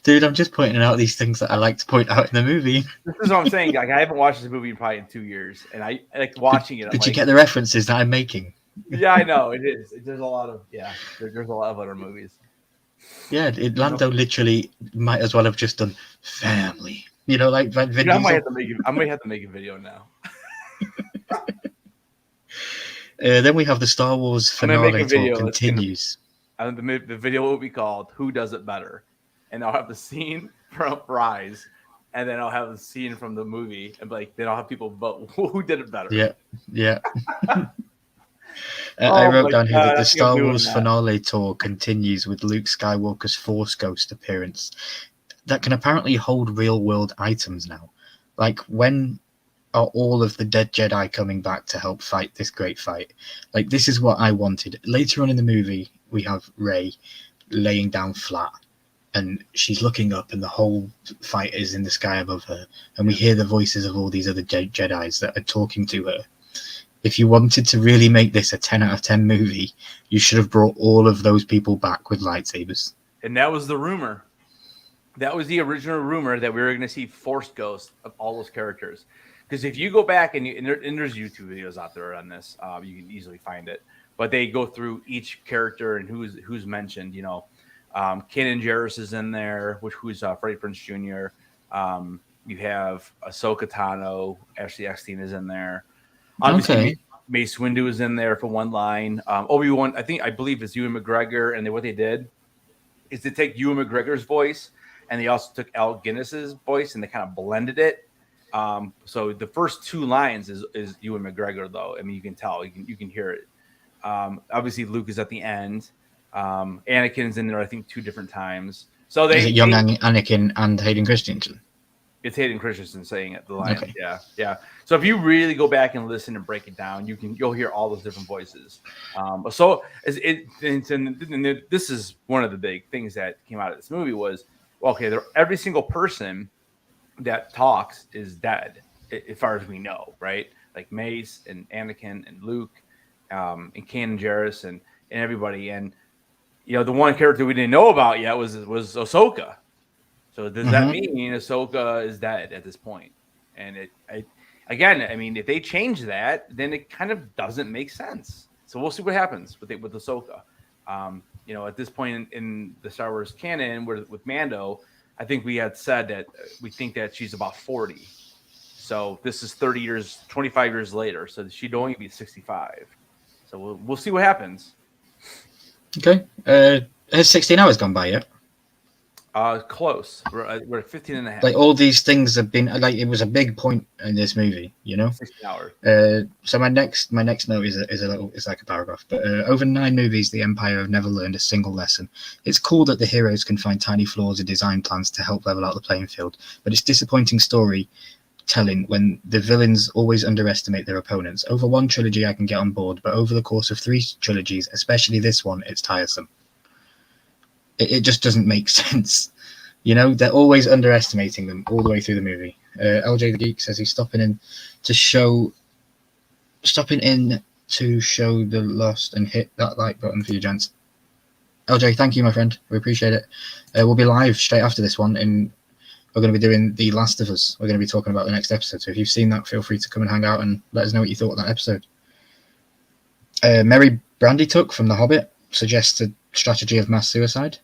Dude, I'm just pointing out these things that I like to point out in the movie. This is what I'm saying. Like, I haven't watched this movie probably in 2 years, and I like watching it. Did you get the references that I'm making? Yeah, I know it is. There's a lot of There's a lot of other movies. Yeah, Lando literally might as well have just done family. You know, like Vin Diesel. I might have to make a video now. Then we have the Star Wars finale tour continues. The video will be called "Who Does It Better," and I'll have the scene from Rise, and then I'll have the scene from the movie, and then I'll have people vote who did it better. Yeah. I wrote down here that the Star Wars finale tour continues with Luke Skywalker's Force Ghost appearance that can apparently hold real-world items now. Like, when are all of the dead Jedi coming back to help fight this great fight? Like, this is what I wanted. Later on in the movie, we have Rey laying down flat, and she's looking up, and the whole fight is in the sky above her, and we hear the voices of all these other Jedis that are talking to her. If you wanted to really make this a 10 out of 10 movie, you should have brought all of those people back with lightsabers. And that was the rumor. That was the original rumor that we were going to see Force Ghosts of all those characters. Because if you go back and there's YouTube videos out there on this, you can easily find it. But they go through each character and who's mentioned. You know, Kanan Jarrus is in there, who's Freddie Prinze Jr. You have Ahsoka Tano, Ashley Eckstein is in there. Obviously, Mace Windu is in there for one line. Obi-Wan, I believe it's Ewan McGregor, and what they did is to take Ewan McGregor's voice, and they also took Al Guinness's voice, and they kind of blended it. So the first two lines is Ewan McGregor, though. I mean, you can tell, you can hear it. Obviously, Luke is at the end. Anakin's in there, I think, 2 different times. So Is it young Anakin and Hayden Christensen? It's Hayden Christensen saying it. The line, Okay. yeah. So if you really go back and listen and break it down, you'll hear all those different voices. So this is one of the big things that came out of this movie was, okay, every single person that talks is dead, as far as we know, right? Like Mace and Anakin and Luke, and Kanan Jarrus and everybody, and the one character we didn't know about yet was Ahsoka. So does that mean Ahsoka is dead at this point? And again, I mean, if they change that, then it kind of doesn't make sense. So we'll see what happens with Ahsoka. At this point in the Star Wars canon, with Mando, I think we had said that we think that she's about 40. So this is 30 years, 25 years later. So she'd only be 65. So we'll see what happens. Okay. Has 16 hours gone by yet? Close. We're at 15 and a half. Like all these things have been like, it was a big point in this movie, 16 hours. So my next note is like a paragraph. But over 9 movies, the Empire have never learned a single lesson. It's cool that the heroes can find tiny flaws in design plans to help level out the playing field, but it's disappointing storytelling when the villains always underestimate their opponents. Over 1 trilogy, I can get on board, but over the course of 3 trilogies, especially this one, it's tiresome. It just doesn't make sense. They're always underestimating them all the way through the movie. LJ the Geek says he's stopping in to show the lost and hit that like button for you, gents. LJ, thank you, my friend. We appreciate it. We'll be live straight after this one, and we're going to be doing The Last of Us. We're going to be talking about the next episode. So if you've seen that, feel free to come and hang out and let us know what you thought of that episode. Mary Brandytuck from The Hobbit suggests a strategy of mass suicide,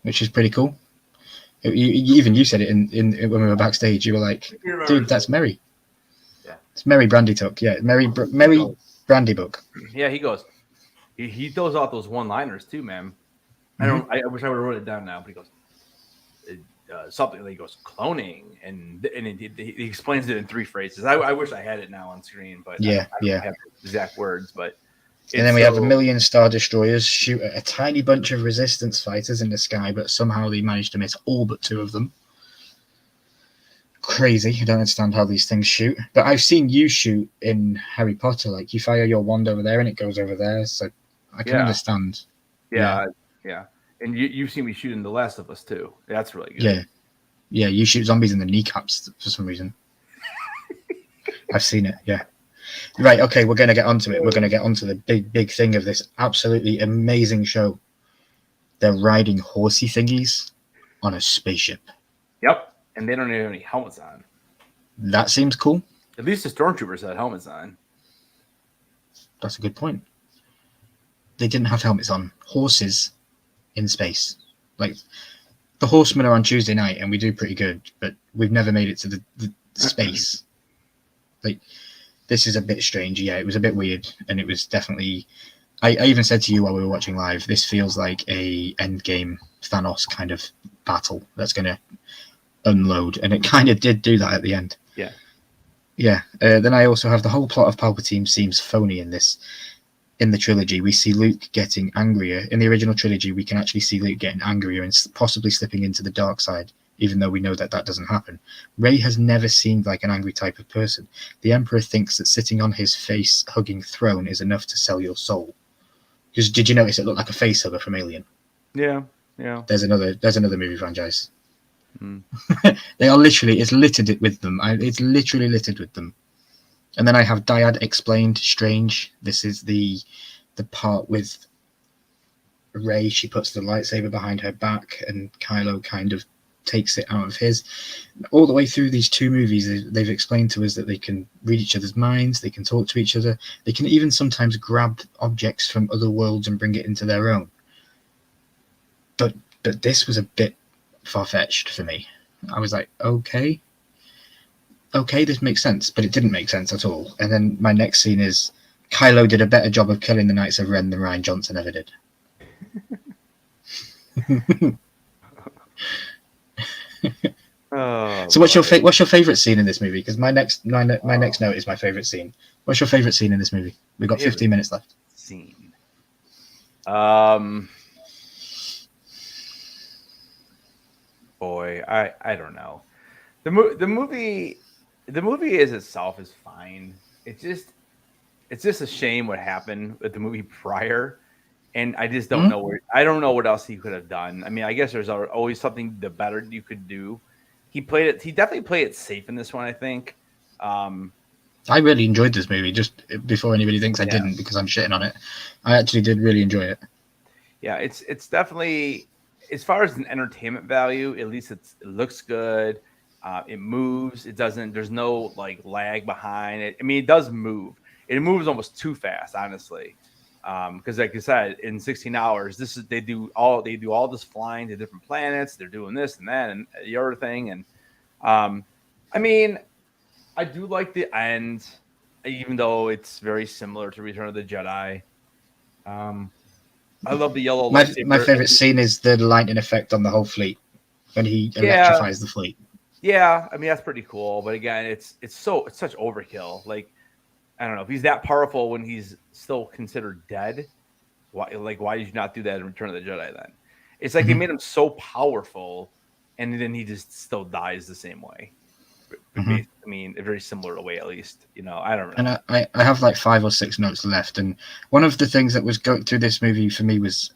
which is pretty cool. Even you said it in when we were backstage. You were like, "Dude, that's Mary." Yeah, it's Mary Brandytuck. Yeah, Mary Brandybuck. Yeah, he goes. He throws out those one-liners too, man. Mm-hmm. I wish I would have wrote it down now, but he goes something. He goes cloning, and he explains it in 3 phrases. I wish I had it now on screen, but I don't have the exact words, but. And then we have 1 million Star Destroyers shoot at a tiny bunch of Resistance fighters in the sky, but somehow they managed to miss all but 2 of them. Crazy. I don't understand how these things shoot. But I've seen you shoot in Harry Potter. Like, you fire your wand over there and it goes over there. So I can understand. Yeah. And you've seen me shoot in The Last of Us, too. That's really good. Yeah, you shoot zombies in the kneecaps for some reason. I've seen it, yeah. Right, okay, we're going to get onto it. We're going to get onto the big thing of this absolutely amazing show. They're riding horsey thingies on a spaceship. Yep, and they don't have any helmets on. That seems cool. At least the stormtroopers had helmets on. That's a good point. They didn't have helmets on. Horses in space. Like, the Horsemen are on Tuesday night, and we do pretty good, but we've never made it to the space. Like... This is a bit strange. Yeah, it was a bit weird, and it was definitely. I even said to you while we were watching live, this feels like a Endgame Thanos kind of battle that's going to unload, and it kind of did do that at the end. Yeah. Then I also have the whole plot of Palpatine seems phony in this. In the trilogy, we see Luke getting angrier. In the original trilogy, we can actually see Luke getting angrier and possibly slipping into the dark side, even though we know that doesn't happen. Rey has never seemed like an angry type of person. The Emperor thinks that sitting on his face-hugging throne is enough to sell your soul. Because did you notice it looked like a face hugger from Alien? Yeah. There's another movie franchise. They are literally, it's littered with them. It's literally littered with them. And then I have Dyad Explained Strange. This is the part with Rey. She puts the lightsaber behind her back, and Kylo kind of takes it out of his. All the way through these 2 movies, they've explained to us that they can read each other's minds, they can talk to each other, they can even sometimes grab objects from other worlds and bring it into their own. But this was a bit far-fetched for me. I was like, okay, this makes sense, but it didn't make sense at all. And then my next scene is Kylo did a better job of killing the Knights of Ren than Rian Johnson ever did. So what's your favorite scene in this movie? Because my next note is my favorite scene. What's your favorite scene in this movie? We've got 15 minutes left. Scene. Boy, I don't know. The movie as itself is fine. It's just a shame what happened with the movie prior, and I just don't know I don't know what else he could have done. I mean, I guess there's always something the better you could do. He definitely played it safe in this one, I think. I really enjoyed this movie. Just before anybody thinks I didn't, because I'm shitting on it, I actually did really enjoy it. Yeah, it's definitely, as far as an entertainment value, at least it looks good. It moves. It doesn't. There's no like lag behind it. I mean, it does move. It moves almost too fast, honestly. Because like you said, in 16 hours, they do all this flying to different planets. They're doing this and that and the other thing. And I mean, I do like the end, even though it's very similar to Return of the Jedi. I love the yellow lightsaber. My favorite scene is the lightning effect on the whole fleet when he electrifies the fleet. Yeah, I mean that's pretty cool. But again, it's such overkill. Like, I don't know if he's that powerful when he's still considered dead. Why did you not do that in Return of the Jedi then? It's like they made him so powerful, and then he just still dies the same way. I mean, a very similar way, at least. You know, I don't know. And I have like 5 or 6 notes left, and one of the things that was going through this movie for me was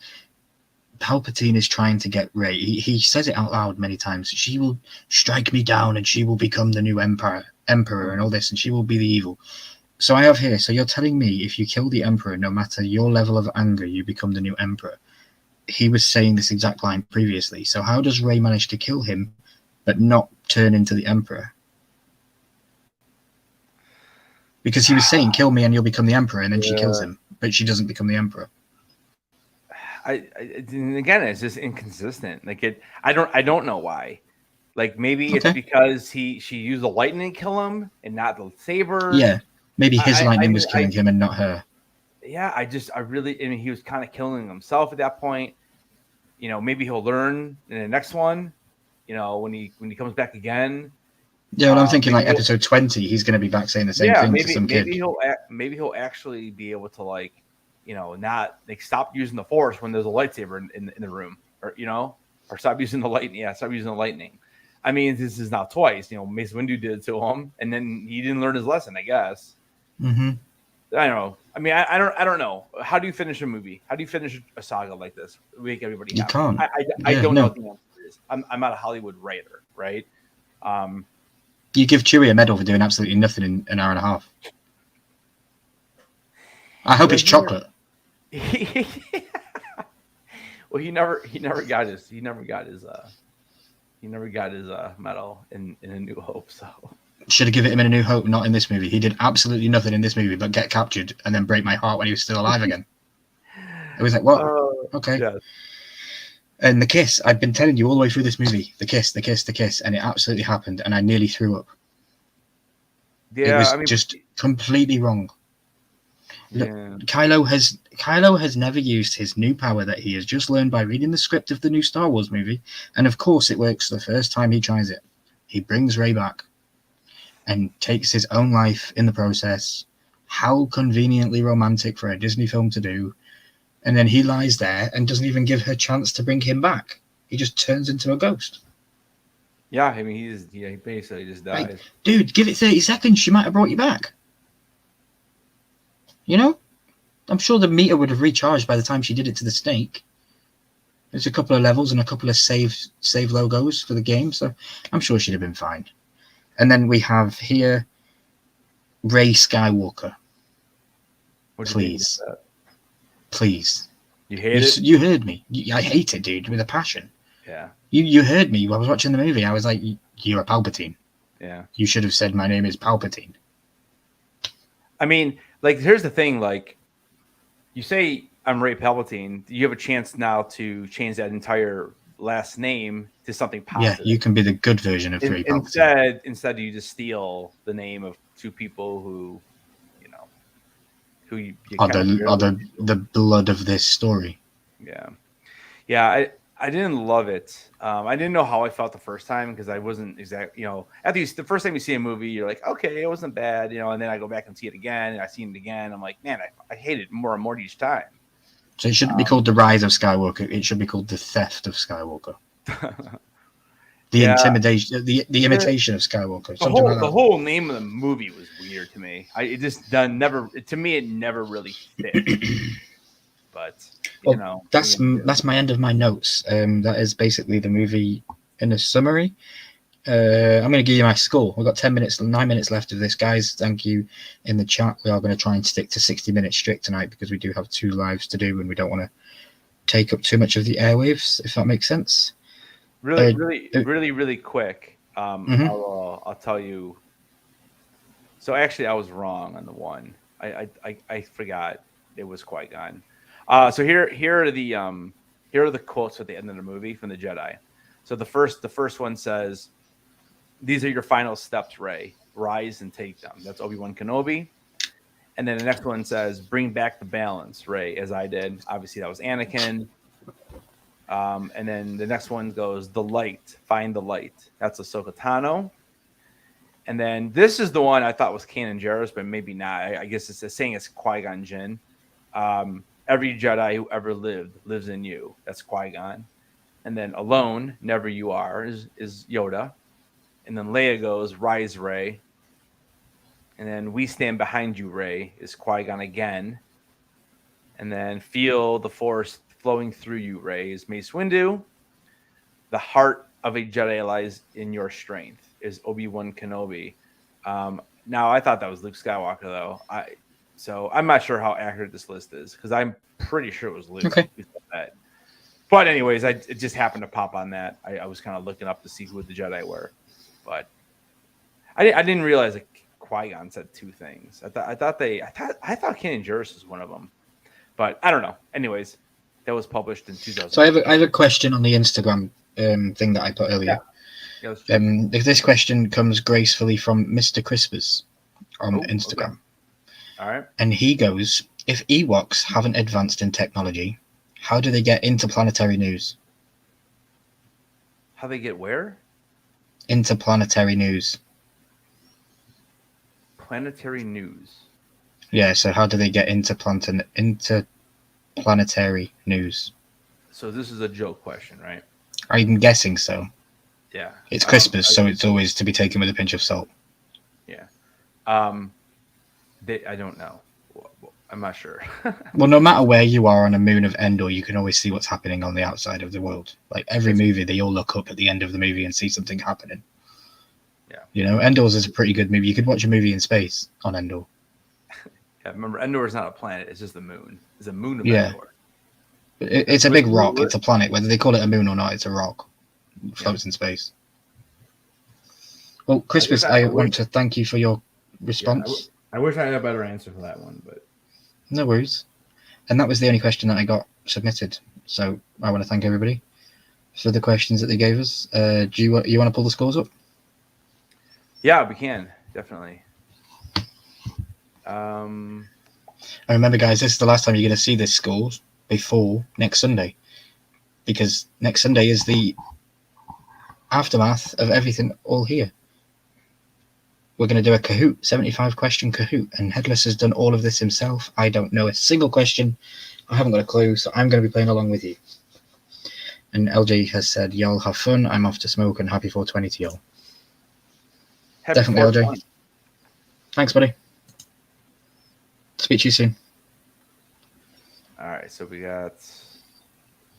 Palpatine is trying to get Rey. He says it out loud many times. She will strike me down, and she will become the new emperor, and all this, and she will be the evil. So I have here. So you're telling me if you kill the emperor, no matter your level of anger, you become the new emperor. He was saying this exact line previously. So how does Rey manage to kill him, but not turn into the emperor? Because he was saying, "Kill me, and you'll become the emperor," and then she kills him, but she doesn't become the emperor. Again, it's just inconsistent. Like I don't know why. Like maybe it's because she used the lightning to kill him and not the saber. Yeah, maybe his lightning was killing him and not her. Yeah, I mean, he was kind of killing himself at that point. You know, maybe he'll learn in the next one. You know, when he comes back again. Yeah, well, I'm thinking like episode 20, he's going to be back saying the same thing to some kid. Maybe he'll actually be able to like, you know, not like stop using the Force when there's a lightsaber in the room, or you know, or stop using the lightning. Yeah, stop using the lightning. I mean, this is not twice. You know, Mace Windu did it to him, and then he didn't learn his lesson, I guess. Mm-hmm. I don't know. I mean, I don't know. How do you finish a movie? How do you finish a saga like this? Make everybody happy. You can't. I don't know what the answer is. I'm not a Hollywood writer, right? You give Chewie a medal for doing absolutely nothing in an hour and a half. I hope it's chocolate. Well, he never got his medal in A New Hope. So should have given him in A New Hope, not in this movie. He did absolutely nothing in this movie but get captured and then break my heart when he was still alive again. It was like, what? Okay. Yeah. And the kiss, I've been telling you all the way through this movie, the kiss, and it absolutely happened, and I nearly threw up. Yeah, it was just completely wrong. Look, yeah. Kylo has never used his new power that he has just learned by reading the script of the new Star Wars movie, and of course it works the first time he tries it. He brings Rey back and takes his own life in the process. How conveniently romantic for a Disney film to do. And then he lies there and doesn't even give her a chance to bring him back. He just turns into a ghost. Yeah, I mean, he basically just dies. Like, dude, give it 30 seconds. She might have brought you back. You know? I'm sure the meter would have recharged by the time she did it to the snake. There's a couple of levels and a couple of save logos for the game, so I'm sure she'd have been fine. And then we have here Rey Skywalker. Please. Please. You hate it? You heard me. I hate it, dude, with a passion. Yeah. You heard me. I was watching the movie. I was like, you're a Palpatine. Yeah. You should have said my name is Palpatine. I mean, like, here's the thing. Like, you say I'm Rey Palpatine. You have a chance now to change that entire last name to something positive. Yeah, you can be the good version of Rey Palpatine. Instead, you just steal the name of two people who you are the blood of this story. Yeah. I didn't love it. I didn't know how I felt the first time because I wasn't exactly, after the first time you see a movie, you're like, okay, it wasn't bad, and then I go back and see it again, and I see it again. I'm like, man, I hate it more and more each time. So it shouldn't be called The Rise of Skywalker. It should be called The Theft of Skywalker. The Yeah. intimidation, the imitation of Skywalker. The whole name of the movie was weird to me. It just never, to me, it never really fit. But that's my end of my notes. That is basically the movie in a summary. I'm going to give you my score. We've got 9 minutes left of this, guys. Thank you in the chat. We are going to try and stick to 60 minutes strict tonight because we do have 2 lives to do and we don't want to take up too much of the airwaves, if that makes sense. Really quick. I'll tell you. So actually, I was wrong on the one. I forgot it was Qui-Gon. So here are the quotes at the end of the movie from the Jedi. So the first one says, "These are your final steps, Rey. Rise and take them." That's Obi-Wan Kenobi. And then the next one says, "Bring back the balance, Rey," as I did. Obviously, that was Anakin. And then the next one goes, "The light, find the light." That's Ahsoka Tano. And then this is the one I thought was Kanan Jarrus, but maybe not. I guess it's saying it's Qui-Gon Jinn. Every Jedi who ever lived lives in you. That's Qui-Gon. And then alone, never you are, is Yoda. And then Leia goes, "Rise, Rey." And then "we stand behind you, Rey," is Qui-Gon again. And then "feel the Force flowing through you, Rey," is Mace Windu. "The heart of a Jedi lies in your strength," is Obi-Wan Kenobi. Now, I thought that was Luke Skywalker, though. So I'm not sure how accurate this list is because I'm pretty sure it was Luke. Okay. But anyways, it just happened to pop on that. I was kind of looking up to see who the Jedi were, but I didn't realize that Qui-Gon said 2 things. I thought Kanan Jarrus was one of them, but I don't know. Anyways, that was published in 2000. So I have a question on the Instagram thing that I put earlier. Yeah, if this question comes gracefully from Mr. Crispers on Instagram. Okay. All right. And he goes, "If Ewoks haven't advanced in technology, how do they get interplanetary news?" How they get where? Interplanetary news. Planetary news. Yeah, so how do they get interplanetary news? So this is a joke question, right? I'm guessing so. Yeah. It's Crispers, so it's always to be taken with a pinch of salt. Yeah. I don't know. I'm not sure. Well, no matter where you are on a moon of Endor, you can always see what's happening on the outside of the world. Like every movie, they all look up at the end of the movie and see something happening. Yeah. Endor's is a pretty good movie. You could watch a movie in space on Endor. Yeah, remember, Endor is not a planet. It's just the moon. It's a moon of Endor. It's a big rock. It's a planet. Whether they call it a moon or not, it's a rock. It floats in space. Well, Crispus, I want to thank you for your response. I wish I had a better answer for that one, but no worries. And that was the only question that I got submitted. So I want to thank everybody for the questions that they gave us. Do you want to pull the scores up? Yeah, we can definitely. And remember, guys, this is the last time you're going to see this scores before next Sunday, because next Sunday is the aftermath of everything all here. We're going to do a Kahoot, 75 question Kahoot, and Headless has done all of this himself. I don't know a single question. I haven't got a clue, so I'm going to be playing along with you. And LJ has said, "Y'all have fun. I'm off to smoke, and happy 420 to y'all." Happy Definitely, 420. LJ. Thanks, buddy. Speak to you soon. All right, so we got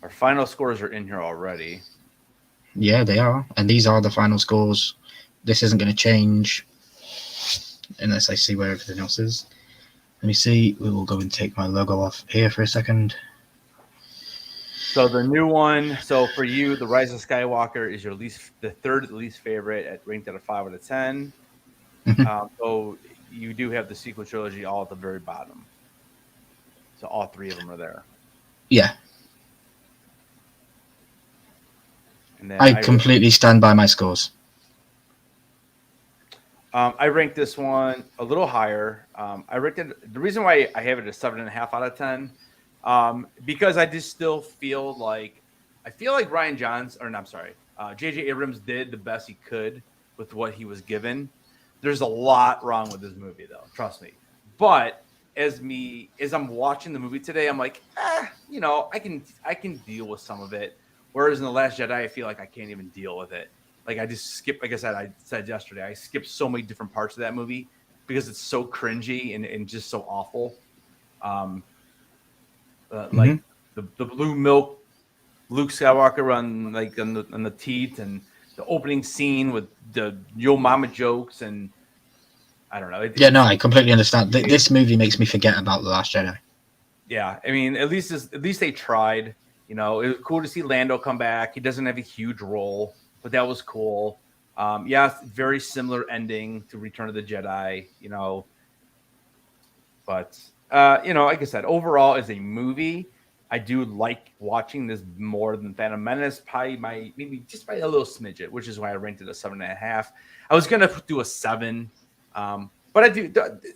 our final scores are in here already. Yeah, they are. And these are the final scores. This isn't going to change unless I see where everything else is. Let me see. We will go and take my logo off here for a second. So the new one. So for you, The Rise of Skywalker is the third least favorite, ranked at a 5 out of 10. So you do have the sequel trilogy all at the very bottom. So all 3 of them are there. Yeah. And then I completely stand by my scores. I ranked this one a little higher. I ranked it. The reason why I have it a 7.5 out of 10, because I just still feel like I feel like J.J. Abrams did the best he could with what he was given. There's a lot wrong with this movie, though. Trust me. But as I'm watching the movie today, I'm like, I can deal with some of it. Whereas in The Last Jedi, I feel like I can't even deal with it. Like I just skip. Like I said yesterday, I skipped so many different parts of that movie because it's so cringy and just so awful. Like the blue milk, Luke Skywalker on the teeth, and the opening scene with the Yo Mama jokes, and I don't know. I completely understand. This movie makes me forget about The Last Jedi. Yeah, I mean, at least they tried. You know, it was cool to see Lando come back. He doesn't have a huge role, but that was cool. Very similar ending to Return of the Jedi. You know, but like I said, overall as a movie, I do like watching this more than Phantom Menace. Maybe just by a little smidget, which is why I ranked it a 7.5. I was gonna do a 7, but I do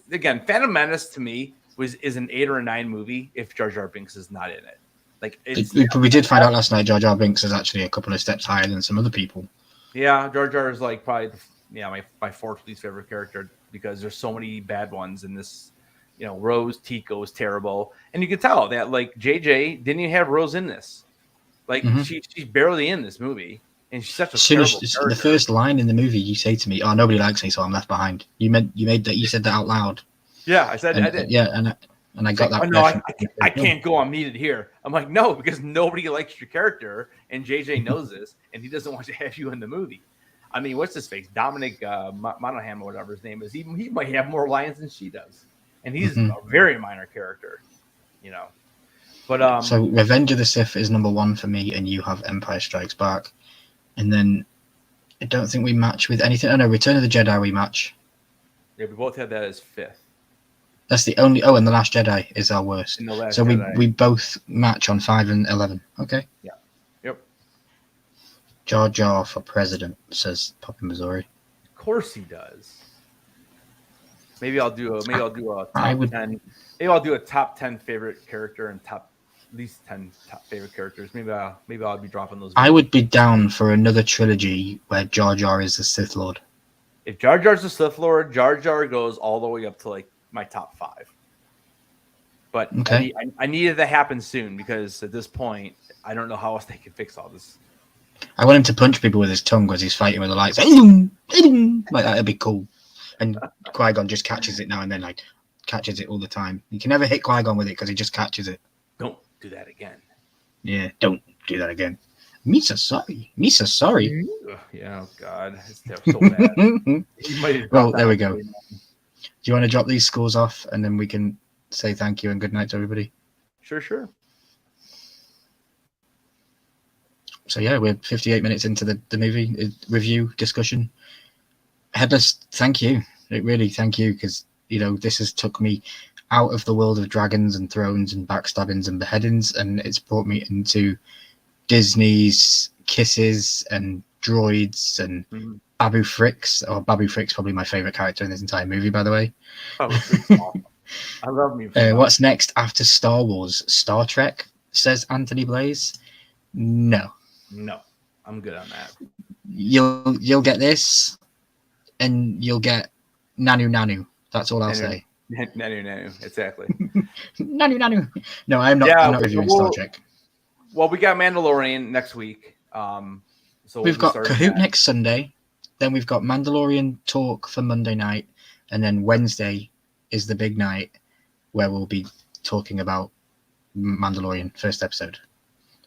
again. Phantom Menace to me is an 8 or a 9 movie if Jar Jar Binks is not in it. Like we did find out last night, Jar Jar Binks is actually a couple of steps higher than some other people. Yeah, Jar Jar is like probably my 4th least favorite character because there's so many bad ones in this. You know, Rose Tico is terrible, and you can tell that like JJ didn't even have Rose in this. Like she's barely in this movie, and she's such a terrible character. The first line in the movie, you say to me, "Oh, nobody likes me, so I'm left behind." You said that out loud. Yeah, I did. Yeah, and I got that. Oh, no, I can't go unmuted here. I'm like, no, because nobody likes your character, and JJ knows this, and he doesn't want to have you in the movie. I mean, what's his face? Dominic Monaghan or whatever his name is. He might have more lines than she does. And he's a very minor character, you know. But so Revenge of the Sith is number 1 for me, and you have Empire Strikes Back, and then I don't think we match with anything. Oh no, Return of the Jedi we match. Yeah, we both had that as 5th. That's the only. Oh, and The Last Jedi is our worst. So Jedi. we both match on 5 and 11. Okay. Yeah. Yep. Jar Jar for president, says Poppy Missouri. Of course he does. Maybe I'll do a top 10. Maybe I'll do a top 10 favorite character and at least 10 top favorite characters. Maybe I'll be dropping those. I would be down for another trilogy where Jar Jar is the Sith Lord. If Jar Jar's the Sith Lord, Jar Jar goes all the way up to like my top 5. But okay. I needed to happen soon because at this point I don't know how else they can fix all this. I want him to punch people with his tongue as he's fighting with the lights. Like that'd be cool. And Qui-Gon just catches it now and then, like catches it all the time. You can never hit Qui-Gon with it because he just catches it. Don't do that again. Yeah, don't do that again. Misa sorry. Yeah, oh God, it's so bad. Well, there we go. Do you want to drop these scores off and then we can say thank you and good night to everybody? Sure. So yeah, we're 58 minutes into the movie review discussion. Headless, thank you. Really, thank you, because this has took me out of the world of dragons and thrones and backstabbings and beheadings, and it's brought me into Disney's kisses and droids and Babu Frick's. Babu Frick's probably my favorite character in this entire movie, by the way. Babu Frick's awesome. I love me. What's next after Star Wars? Star Trek, says Anthony Blaze. No, I'm good on that. You'll get this. And you'll get Nanu. That's all I'll say. Nanu. Exactly. Nanu. No, I'm not reviewing Star Trek. Well, we got Mandalorian next week. So we've got Kahoot next Sunday. Then we've got Mandalorian talk for Monday night. And then Wednesday is the big night where we'll be talking about Mandalorian first episode.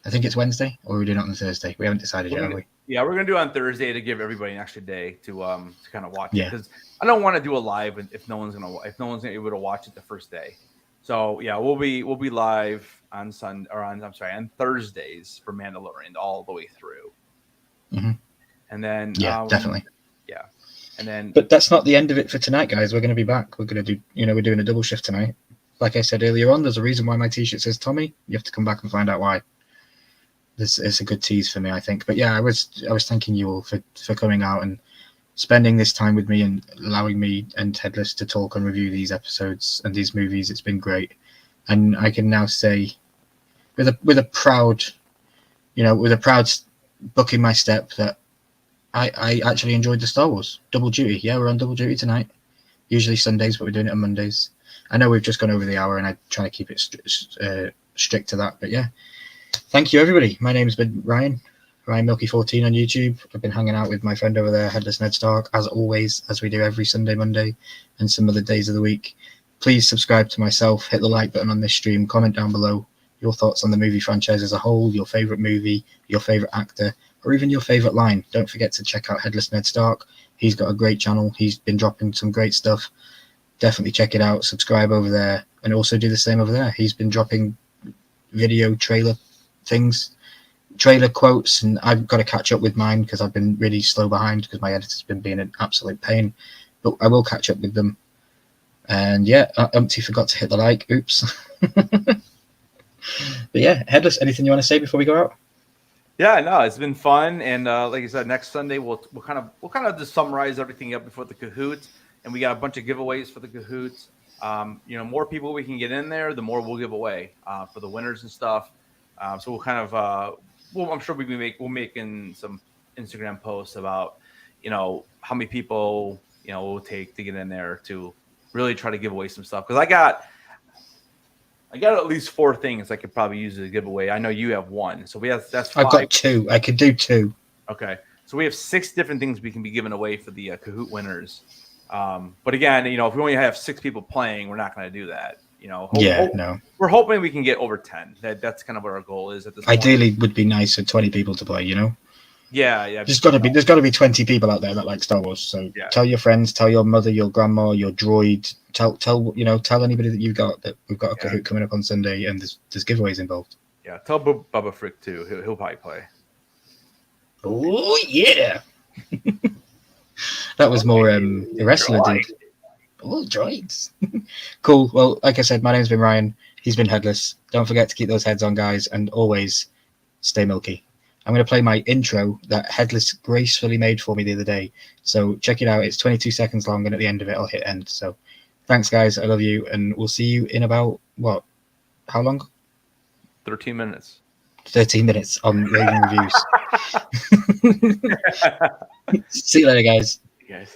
I think it's Wednesday, or we're doing it on Thursday. We haven't decided yet, have we? Yeah, we're gonna do it on Thursday to give everybody an extra day to kind of watch it, because I don't want to do a live if no one's able to watch it the first day. So yeah, we'll be live on on Thursdays for Mandalorian all the way through. Mm-hmm. And then definitely. Yeah, and then but that's not the end of it for tonight, guys. We're gonna be back. We're gonna do we're doing a double shift tonight. Like I said earlier on, there's a reason why my t-shirt says Tommy. You have to come back and find out why. This is a good tease for me, I think. But yeah, I was thanking you all for coming out and spending this time with me and allowing me and Headless to talk and review these episodes and these movies. It's been great, and I can now say with a proud with a proud book in my step that I actually enjoyed the Star Wars double duty. Yeah, we're on double duty tonight. Usually Sundays, but we're doing it on Mondays. I know we've just gone over the hour, and I try to keep it strict to that. But yeah, thank you everybody. My name's been Ryan Milky14 on YouTube. I've been hanging out with my friend over there, Headless Ned Stark, as always, as we do every Sunday, Monday, and some other days of the week. Please subscribe to myself, hit the like button on this stream, comment down below your thoughts on the movie franchise as a whole, your favourite movie, your favourite actor, or even your favourite line. Don't forget to check out Headless Ned Stark. He's got a great channel. He's been dropping some great stuff. Definitely check it out. Subscribe over there, and also do the same over there. He's been dropping video trailer things, trailer quotes, and I've got to catch up with mine because I've been really slow behind because my editor's been being an absolute pain. But I will catch up with them. And yeah, Umpty forgot to hit the like. Oops. But yeah, Headless, anything you want to say before we go out? Yeah, no, it's been fun, and like I said, next Sunday we'll kind of just summarize everything up before the Kahoots, and we got a bunch of giveaways for the Kahoots. More people we can get in there, the more we'll give away for the winners and stuff. So we'll kind of, I'm sure we'll make in some Instagram posts about, how many people it will take to get in there to really try to give away some stuff, because I got at least 4 things I could probably use as a giveaway. I know you have 1, so that's 5. I've got 2. I could do 2. Okay, so we have 6 different things we can be giving away for the Kahoot winners. But again, if we only have 6 people playing, we're not going to do that. No. We're hoping we can get over 10. That's kind of what our goal is at this point. Ideally, would be nice for 20 people to play. Yeah. There's got to be 20 people out there that like Star Wars. So tell your friends, tell your mother, your grandma, your droid. Tell anybody that you've got that we've got a Kahoot coming up on Sunday, and there's giveaways involved. Yeah, tell Bubba Frick too. He'll probably play. Oh yeah. That was more the wrestler dude. Oh, droids. Cool. Well, like I said, my name's been Ryan. He's been Headless. Don't forget to keep those heads on, guys, and always stay milky. I'm going to play my intro that Headless gracefully made for me the other day. So check it out. It's 22 seconds long, and at the end of it, I'll hit end. So thanks, guys. I love you, and we'll see you in about, how long? 13 minutes. 13 minutes on Raving Reviews. See you later, guys. Guys.